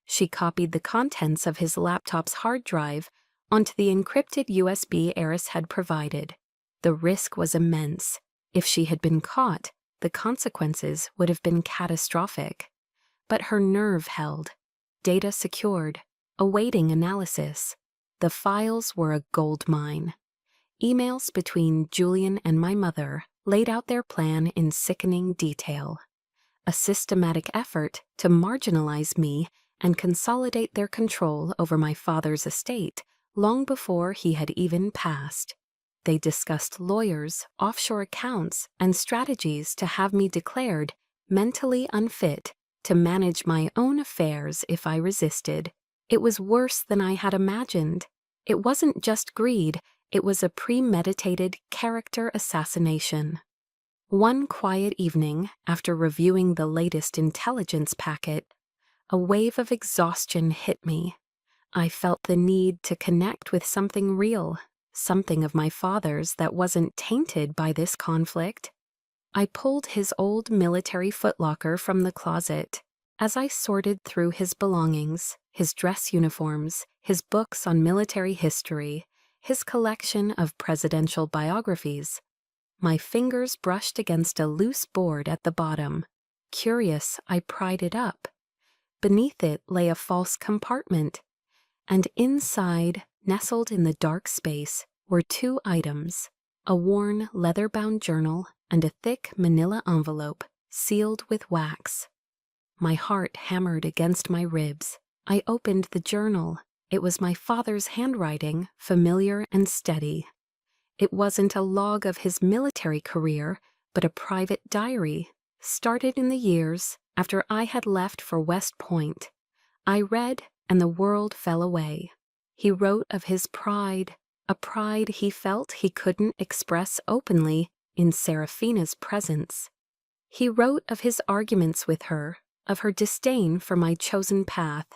She copied the contents of his laptop's hard drive onto the encrypted USB Eris had provided. The risk was immense. If she had been caught, the consequences would have been catastrophic. But her nerve held. Data secured. Awaiting analysis. The files were a goldmine. Emails between Julian and my mother laid out their plan in sickening detail. A systematic effort to marginalize me and consolidate their control over my father's estate long before he had even passed. They discussed lawyers, offshore accounts, and strategies to have me declared mentally unfit to manage my own affairs if I resisted. It was worse than I had imagined. It wasn't just greed, it was a premeditated character assassination. One quiet evening, after reviewing the latest intelligence packet, a wave of exhaustion hit me. I felt the need to connect with something real, something of my father's that wasn't tainted by this conflict. I pulled his old military footlocker from the closet. As I sorted through his belongings, his dress uniforms, his books on military history, his collection of presidential biographies, my fingers brushed against a loose board at the bottom. Curious, I pried it up. Beneath it lay a false compartment, and inside, nestled in the dark space, were 2 items, a worn leather-bound journal and a thick manila envelope sealed with wax. My heart hammered against my ribs. I opened the journal. It was my father's handwriting, familiar and steady. It wasn't a log of his military career, but a private diary, started in the years after I had left for West Point. I read, and the world fell away. He wrote of his pride, a pride he felt he couldn't express openly in Serafina's presence. He wrote of his arguments with her, of her disdain for my chosen path.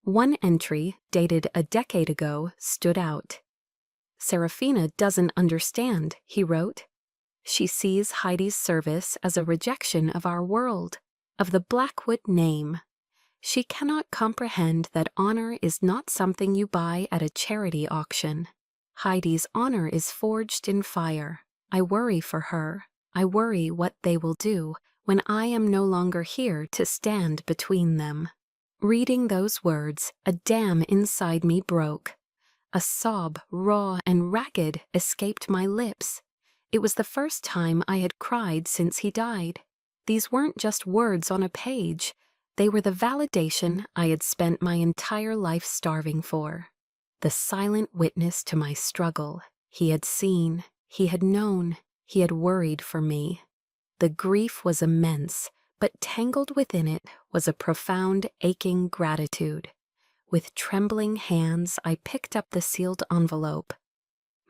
One entry, dated a decade ago, stood out. "Serafina doesn't understand," he wrote. "She sees Heidi's service as a rejection of our world, of the Blackwood name. She cannot comprehend that honor is not something you buy at a charity auction. Heidi's honor is forged in fire. I worry for her. I worry what they will do when I am no longer here to stand between them." Reading those words, a dam inside me broke. A sob, raw and ragged, escaped my lips. It was the first time I had cried since he died. These weren't just words on a page. They were the validation I had spent my entire life starving for. The silent witness to my struggle. He had seen, he had known, he had worried for me. The grief was immense, but tangled within it was a profound, aching gratitude. With trembling hands, I picked up the sealed envelope.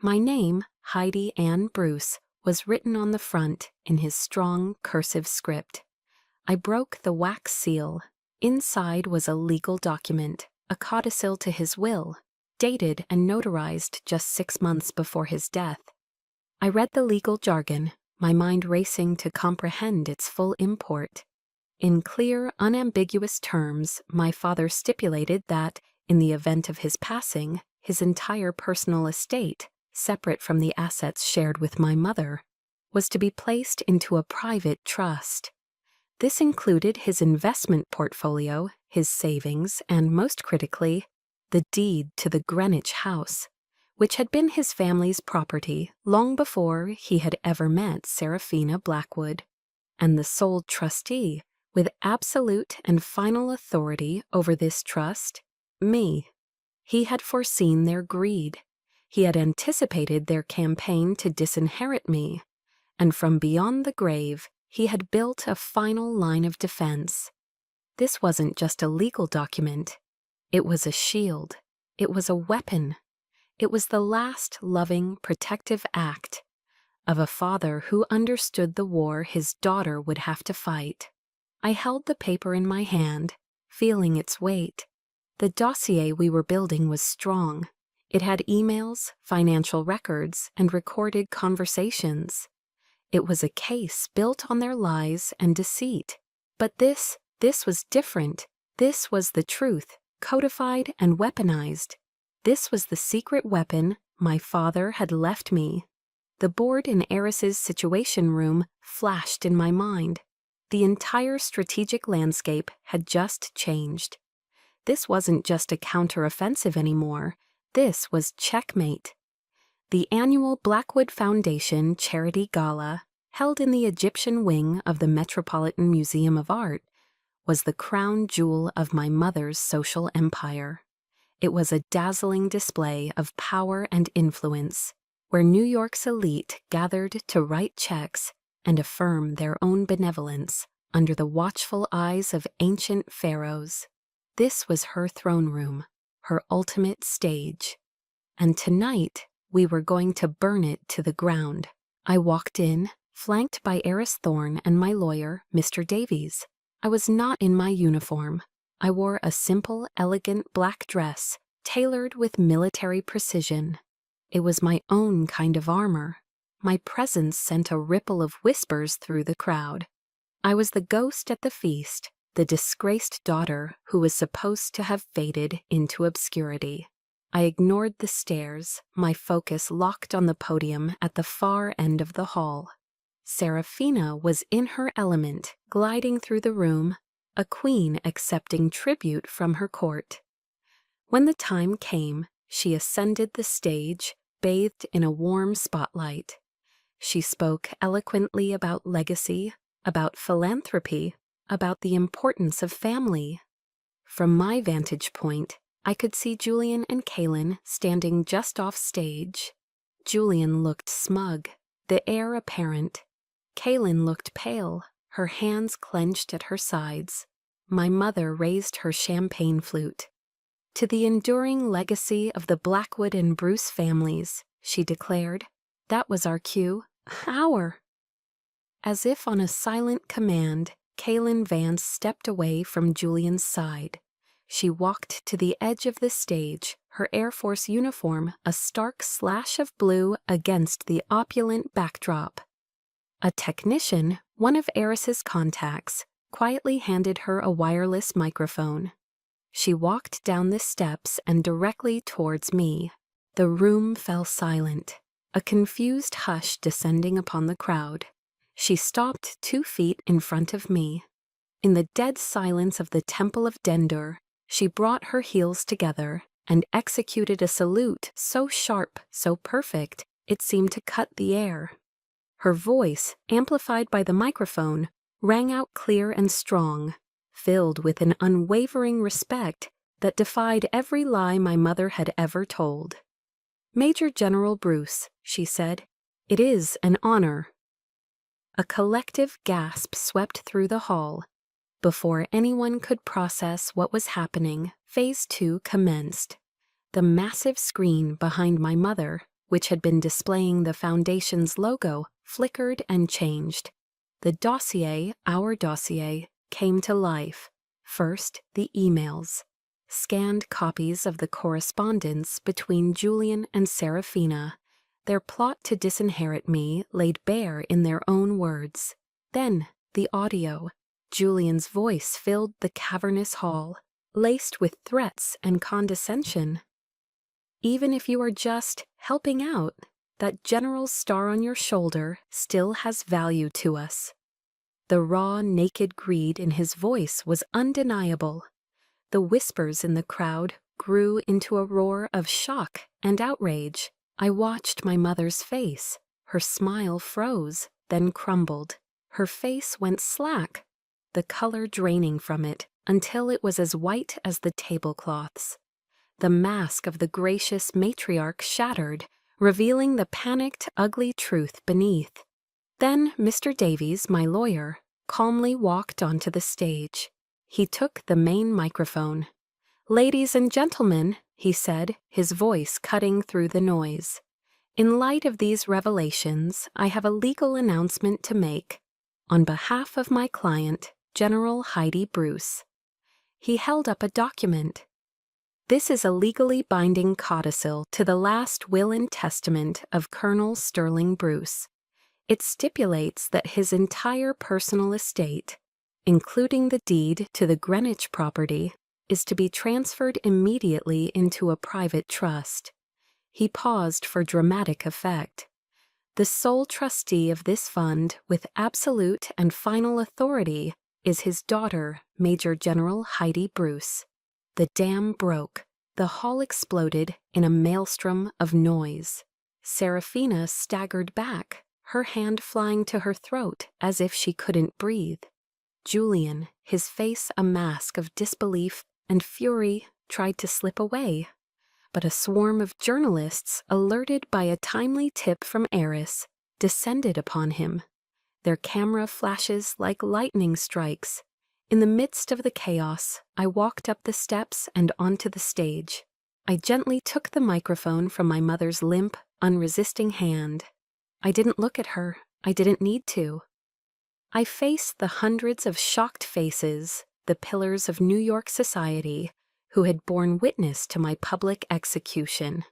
My name, Heidi Ann Bruce, was written on the front in his strong, cursive script. I broke the wax seal. Inside was a legal document, a codicil to his will, dated and notarized just 6 months before his death. I read the legal jargon, my mind racing to comprehend its full import. In clear, unambiguous terms, my father stipulated that, in the event of his passing, his entire personal estate, separate from the assets shared with my mother, was to be placed into a private trust. This included his investment portfolio, his savings, and most critically, the deed to the Greenwich house, which had been his family's property long before he had ever met Serafina Blackwood, and the sole trustee, with absolute and final authority over this trust, me. He had foreseen their greed. He had anticipated their campaign to disinherit me, and from beyond the grave, he had built a final line of defense. This wasn't just a legal document. It was a shield. It was a weapon. It was the last loving, protective act of a father who understood the war his daughter would have to fight. I held the paper in my hand, feeling its weight. The dossier we were building was strong. It had emails, financial records, and recorded conversations. It was a case built on their lies and deceit. But this was different. This was the truth, codified and weaponized. This was the secret weapon my father had left me. The board in Eris's Situation Room flashed in my mind. The entire strategic landscape had just changed. This wasn't just a counteroffensive anymore. This was checkmate. The annual Blackwood Foundation Charity Gala, held in the Egyptian wing of the Metropolitan Museum of Art, was the crown jewel of my mother's social empire. It was a dazzling display of power and influence, where New York's elite gathered to write checks and affirm their own benevolence under the watchful eyes of ancient pharaohs. This was her throne room, her ultimate stage. And tonight, we were going to burn it to the ground. I walked in, flanked by Eris Thorne and my lawyer, Mr. Davies. I was not in my uniform. I wore a simple, elegant black dress, tailored with military precision. It was my own kind of armor. My presence sent a ripple of whispers through the crowd. I was the ghost at the feast, the disgraced daughter who was supposed to have faded into obscurity. I ignored the stairs, my focus locked on the podium at the far end of the hall. Serafina was in her element, gliding through the room, a queen accepting tribute from her court. When the time came, she ascended the stage, bathed in a warm spotlight. She spoke eloquently about legacy, about philanthropy, about the importance of family. From my vantage point, I could see Julian and Kaylin standing just off stage. Julian looked smug, the air apparent. Kaylin looked pale, her hands clenched at her sides. My mother raised her champagne flute. "To the enduring legacy of the Blackwood and Bruce families," she declared. That was our cue. Our! As if on a silent command, Kaylin Vance stepped away from Julian's side. She walked to the edge of the stage, her Air Force uniform a stark slash of blue against the opulent backdrop. A technician, one of Eris's contacts, quietly handed her a wireless microphone. She walked down the steps and directly towards me. The room fell silent, a confused hush descending upon the crowd. She stopped 2 feet in front of me. In the dead silence of the Temple of Dendur, she brought her heels together and executed a salute so sharp, so perfect, it seemed to cut the air. Her voice, amplified by the microphone, rang out clear and strong, filled with an unwavering respect that defied every lie my mother had ever told. "Major General Bruce," she said, "it is an honor." A collective gasp swept through the hall. Before anyone could process what was happening, Phase 2 commenced. The massive screen behind my mother, which had been displaying the Foundation's logo, flickered and changed. The dossier, our dossier, came to life. First, the emails. Scanned copies of the correspondence between Julian and Serafina, their plot to disinherit me laid bare in their own words. Then, the audio. Julian's voice filled the cavernous hall, laced with threats and condescension. "Even if you are just helping out, that general's star on your shoulder still has value to us." The raw, naked greed in his voice was undeniable. The whispers in the crowd grew into a roar of shock and outrage. I watched my mother's face. Her smile froze, then crumbled. Her face went slack, the color draining from it until it was as white as the tablecloths. The mask of the gracious matriarch shattered, revealing the panicked, ugly truth beneath. Then Mr. Davies, my lawyer, calmly walked onto the stage. He took the main microphone. "Ladies and gentlemen," he said, his voice cutting through the noise. "In light of these revelations, I have a legal announcement to make. On behalf of my client, General Heidi Bruce." He held up a document. "This is a legally binding codicil to the last will and testament of Colonel Sterling Bruce. It stipulates that his entire personal estate, including the deed to the Greenwich property, is to be transferred immediately into a private trust." He paused for dramatic effect. "The sole trustee of this fund with absolute and final authority is his daughter, Major General Heidi Bruce." The dam broke. The hall exploded in a maelstrom of noise. Serafina staggered back, her hand flying to her throat as if she couldn't breathe. Julian, his face a mask of disbelief and fury, tried to slip away. But a swarm of journalists, alerted by a timely tip from Eris, descended upon him. Their camera flashes like lightning strikes. In the midst of the chaos, I walked up the steps and onto the stage. I gently took the microphone from my mother's limp, unresisting hand. I didn't look at her. I didn't need to. I faced the hundreds of shocked faces, the pillars of New York society, who had borne witness to my public execution.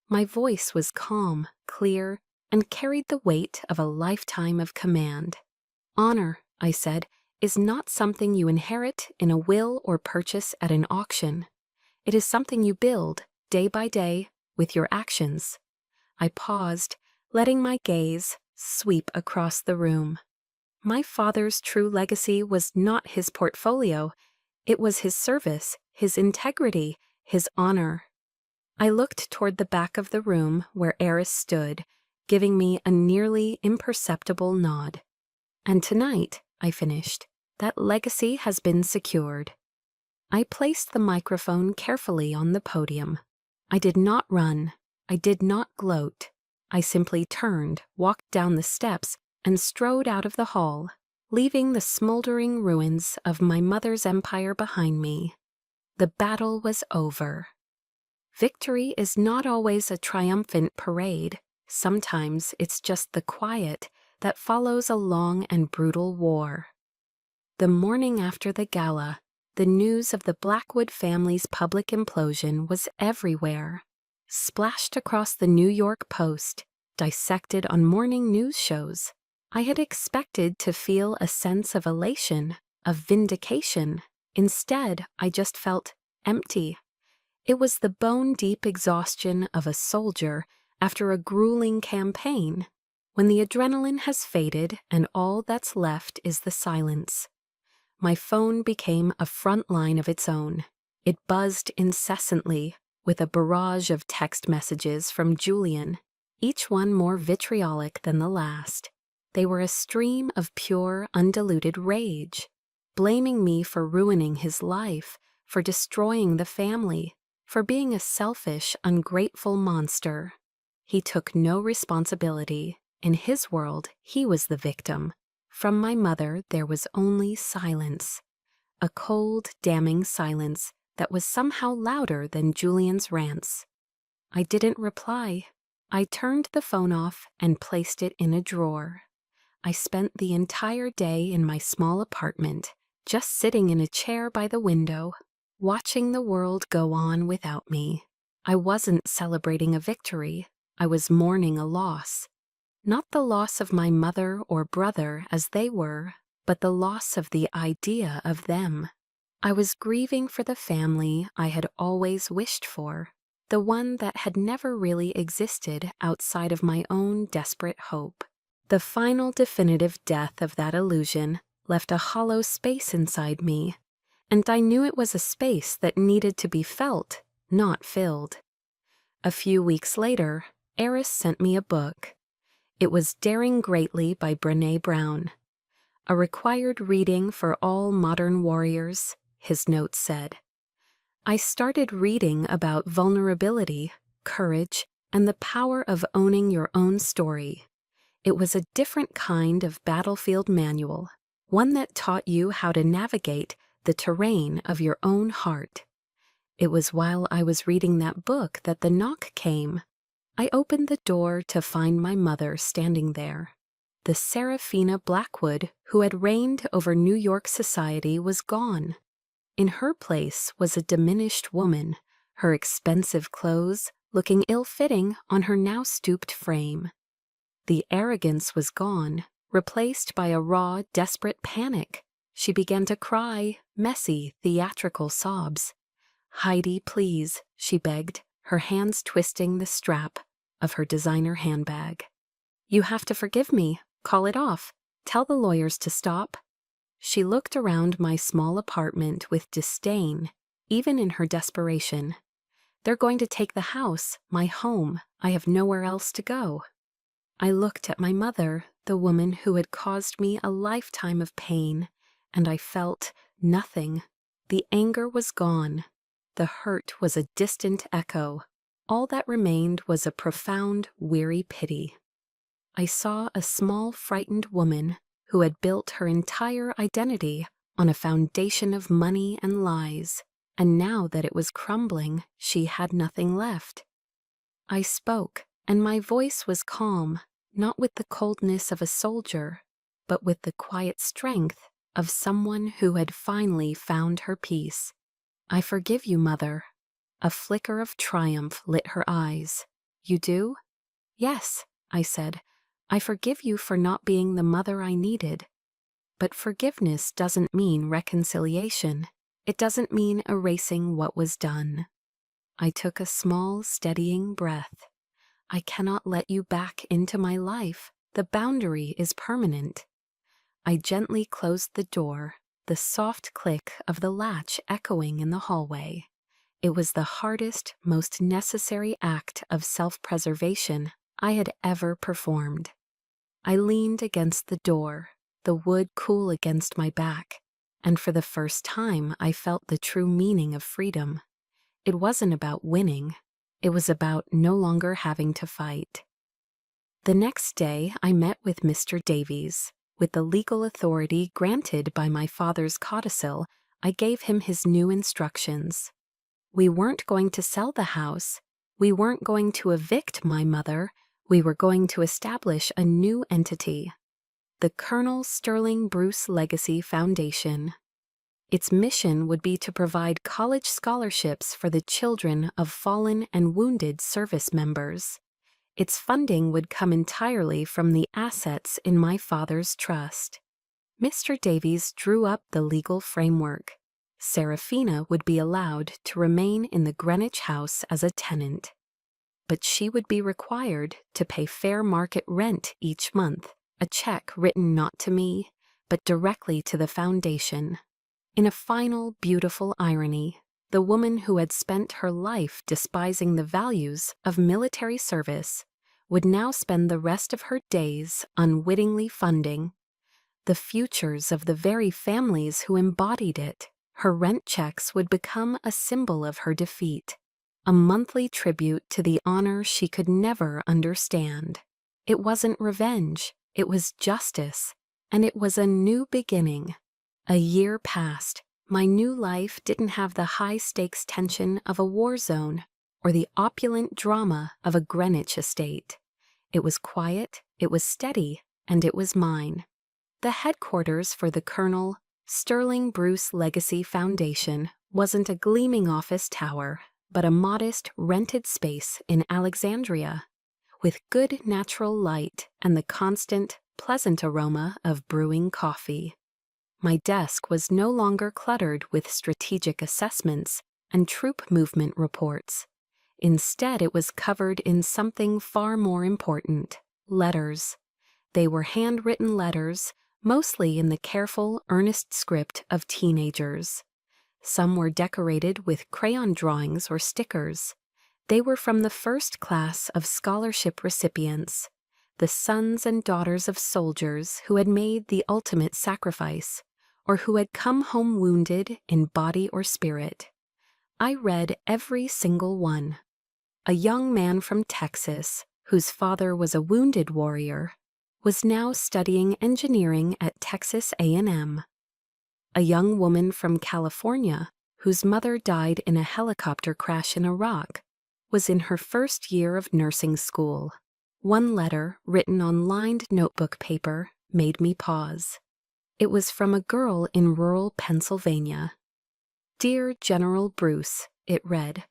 My voice was calm, clear, and carried the weight of a lifetime of command. "Honor," I said, "is not something you inherit in a will or purchase at an auction. It is something you build, day by day, with your actions." I paused, letting my gaze sweep across the room. My father's true legacy was not his portfolio. It was his service, his integrity, his honor. I looked toward the back of the room where Eris stood, giving me a nearly imperceptible nod. "And tonight," I finished, "that legacy has been secured." I placed the microphone carefully on the podium. I did not run. I did not gloat. I simply turned, walked down the steps, and strode out of the hall, leaving the smoldering ruins of my mother's empire behind me. The battle was over. Victory is not always a triumphant parade. Sometimes it's just the quiet that follows a long and brutal war. The morning after the gala, the news of the Blackwood family's public implosion was everywhere. Splashed across the New York Post, dissected on morning news shows. I had expected to feel a sense of elation, of vindication. Instead, I just felt empty. It was the bone-deep exhaustion of a soldier after a grueling campaign, when the adrenaline has faded and all that's left is the silence. My phone became a front line of its own. It buzzed incessantly, with a barrage of text messages from Julian, each one more vitriolic than the last. They were a stream of pure, undiluted rage, blaming me for ruining his life, for destroying the family, for being a selfish, ungrateful monster. He took no responsibility. In his world, he was the victim. From my mother, there was only silence. A cold, damning silence that was somehow louder than Julian's rants. I didn't reply. I turned the phone off and placed it in a drawer. I spent the entire day in my small apartment, just sitting in a chair by the window, watching the world go on without me. I wasn't celebrating a victory. I was mourning a loss. Not the loss of my mother or brother as they were, but the loss of the idea of them. I was grieving for the family I had always wished for, the one that had never really existed outside of my own desperate hope. The final definitive death of that illusion left a hollow space inside me, and I knew it was a space that needed to be felt, not filled. A few weeks later, Eris sent me a book. It was Daring Greatly by Brené Brown. A required reading for all modern warriors, his note said. I started reading about vulnerability, courage, and the power of owning your own story. It was a different kind of battlefield manual, one that taught you how to navigate the terrain of your own heart. It was while I was reading that book that the knock came. I opened the door to find my mother standing there. The Serafina Blackwood who had reigned over New York society was gone. In her place was a diminished woman, her expensive clothes looking ill-fitting on her now stooped frame. The arrogance was gone, replaced by a raw, desperate panic. She began to cry, messy, theatrical sobs. "Heidi, please," she begged, her hands twisting the strap of her designer handbag. "You have to forgive me. Call it off. Tell the lawyers to stop." She looked around my small apartment with disdain, even in her desperation. "They're going to take the house, my home. I have nowhere else to go." I looked at my mother, the woman who had caused me a lifetime of pain, and I felt nothing. The anger was gone. The hurt was a distant echo. All that remained was a profound, weary pity. I saw a small, frightened woman who had built her entire identity on a foundation of money and lies, and now that it was crumbling, she had nothing left. I spoke, and my voice was calm, not with the coldness of a soldier, but with the quiet strength of someone who had finally found her peace. "I forgive you, Mother." A flicker of triumph lit her eyes. "You do?" "Yes," I said. "I forgive you for not being the mother I needed." But forgiveness doesn't mean reconciliation. It doesn't mean erasing what was done. I took a small, steadying breath. I cannot let you back into my life. The boundary is permanent. I gently closed the door, the soft click of the latch echoing in the hallway. It was the hardest, most necessary act of self-preservation I had ever performed. I leaned against the door, the wood cool against my back, and for the first time I felt the true meaning of freedom. It wasn't about winning. It was about no longer having to fight. The next day I met with Mr. Davies. With the legal authority granted by my father's codicil, I gave him his new instructions. We weren't going to sell the house. We weren't going to evict my mother. We were going to establish a new entity, the Colonel Sterling Bruce Legacy Foundation. Its mission would be to provide college scholarships for the children of fallen and wounded service members. Its funding would come entirely from the assets in my father's trust. Mr. Davies drew up the legal framework. Serafina would be allowed to remain in the Greenwich house as a tenant, but she would be required to pay fair market rent each month, a check written not to me, but directly to the foundation. In a final, beautiful irony, the woman who had spent her life despising the values of military service would now spend the rest of her days unwittingly funding the futures of the very families who embodied it. Her rent checks would become a symbol of her defeat, a monthly tribute to the honor she could never understand. It wasn't revenge, it was justice, and it was a new beginning. A year passed. My new life didn't have the high-stakes tension of a war zone or the opulent drama of a Greenwich estate. It was quiet, it was steady, and it was mine. The headquarters for the Colonel Sterling Bruce Legacy Foundation wasn't a gleaming office tower, but a modest, rented space in Alexandria, with good natural light and the constant, pleasant aroma of brewing coffee. My desk was no longer cluttered with strategic assessments and troop movement reports. Instead, it was covered in something far more important: letters. They were handwritten letters, mostly in the careful, earnest script of teenagers. Some were decorated with crayon drawings or stickers. They were from the first class of scholarship recipients, the sons and daughters of soldiers who had made the ultimate sacrifice, or who had come home wounded in body or spirit. I read every single one. A young man from Texas, whose father was a wounded warrior, was now studying engineering at Texas A&M. A young woman from California, whose mother died in a helicopter crash in Iraq, was in her first year of nursing school. One letter, written on lined notebook paper, made me pause. It was from a girl in rural Pennsylvania. "Dear General Bruce," it read,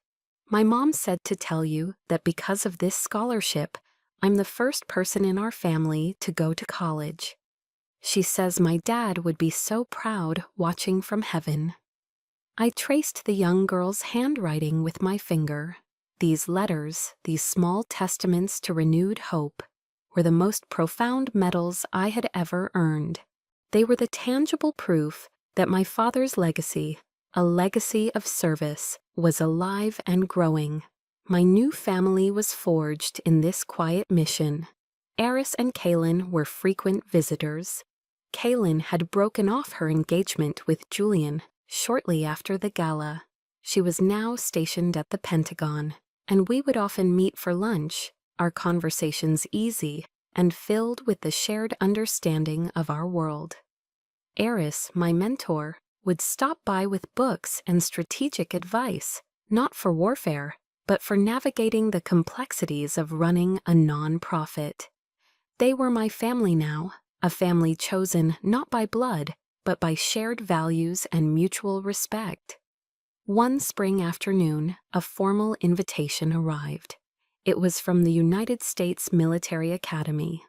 "my mom said to tell you that because of this scholarship, I'm the first person in our family to go to college. She says my dad would be so proud watching from heaven." I traced the young girl's handwriting with my finger. These letters, these small testaments to renewed hope, were the most profound medals I had ever earned. They were the tangible proof that my father's legacy, a legacy of service, was alive and growing. My new family was forged in this quiet mission. Eris and Kaylin were frequent visitors. Kaylin had broken off her engagement with Julian shortly after the gala. She was now stationed at the Pentagon, and we would often meet for lunch, our conversations easy and filled with the shared understanding of our world. Eris, my mentor, would stop by with books and strategic advice, not for warfare, but for navigating the complexities of running a non-profit. They were my family now, a family chosen not by blood, but by shared values and mutual respect. One spring afternoon, a formal invitation arrived. It was from the United States Military Academy.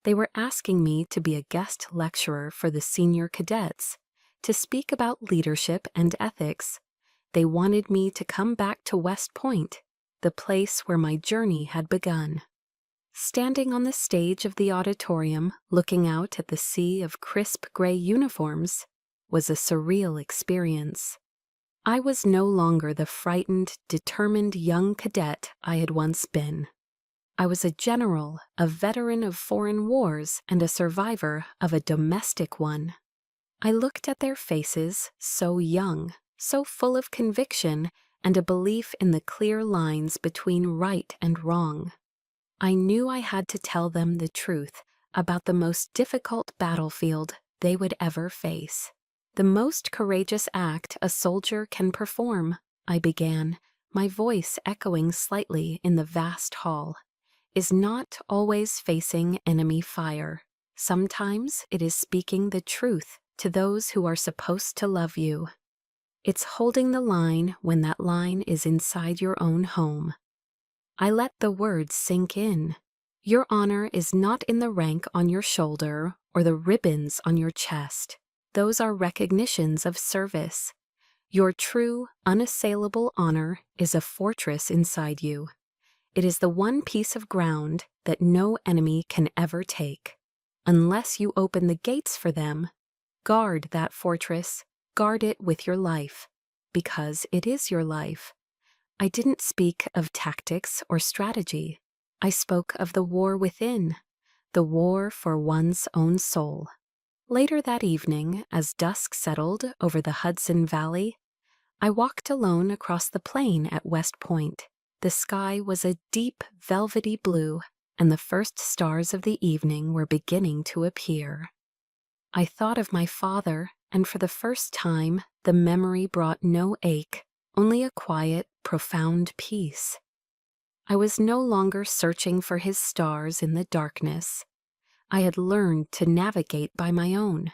They were asking me to be a guest lecturer for the senior cadets, to speak about leadership and ethics. They wanted me to come back to West Point, the place where my journey had begun. Standing on the stage of the auditorium, looking out at the sea of crisp gray uniforms, was a surreal experience. I was no longer the frightened, determined young cadet I had once been. I was a general, a veteran of foreign wars, and a survivor of a domestic one. I looked at their faces, so young, so full of conviction and a belief in the clear lines between right and wrong. I knew I had to tell them the truth about the most difficult battlefield they would ever face. The most courageous act a soldier can perform, I began, my voice echoing slightly in the vast hall, is not always facing enemy fire. Sometimes it is speaking the truth to those who are supposed to love you. It's holding the line when that line is inside your own home. I let the words sink in. Your honor is not in the rank on your shoulder or the ribbons on your chest. Those are recognitions of service. Your true, unassailable honor is a fortress inside you. It is the one piece of ground that no enemy can ever take. Unless you open the gates for them, guard that fortress, guard it with your life, because it is your life. I didn't speak of tactics or strategy. I spoke of the war within, the war for one's own soul. Later that evening, as dusk settled over the Hudson Valley, I walked alone across the plain at West Point. The sky was a deep, velvety blue, and the first stars of the evening were beginning to appear. I thought of my father, and for the first time, the memory brought no ache, only a quiet, profound peace. I was no longer searching for his stars in the darkness. I had learned to navigate by my own.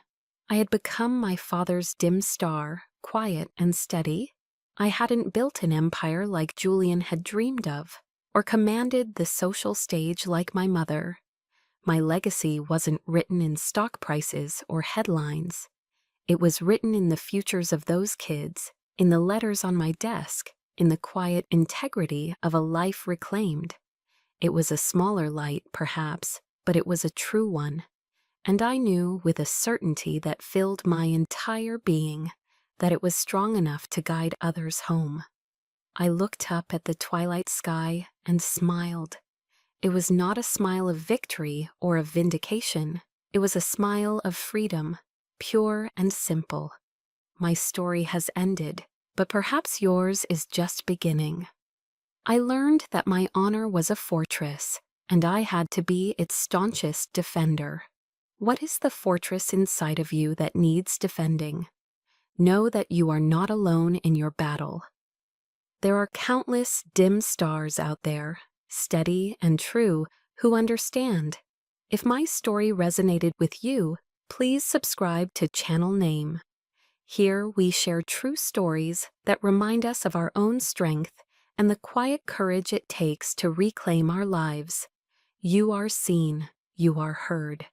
I had become my father's dim star, quiet and steady. I hadn't built an empire like Julian had dreamed of, or commanded the social stage like my mother. My legacy wasn't written in stock prices or headlines. It was written in the futures of those kids, in the letters on my desk, in the quiet integrity of a life reclaimed. It was a smaller light, perhaps, but it was a true one. And I knew with a certainty that filled my entire being that it was strong enough to guide others home. I looked up at the twilight sky and smiled. It was not a smile of victory or of vindication. It was a smile of freedom, pure and simple. My story has ended, but perhaps yours is just beginning. I learned that my honor was a fortress, and I had to be its staunchest defender. What is the fortress inside of you that needs defending? Know that you are not alone in your battle. There are countless dim stars out there, steady and true, who understand. If my story resonated with you, please subscribe to Channel Name. Here we share true stories that remind us of our own strength and the quiet courage it takes to reclaim our lives. You are seen, you are heard.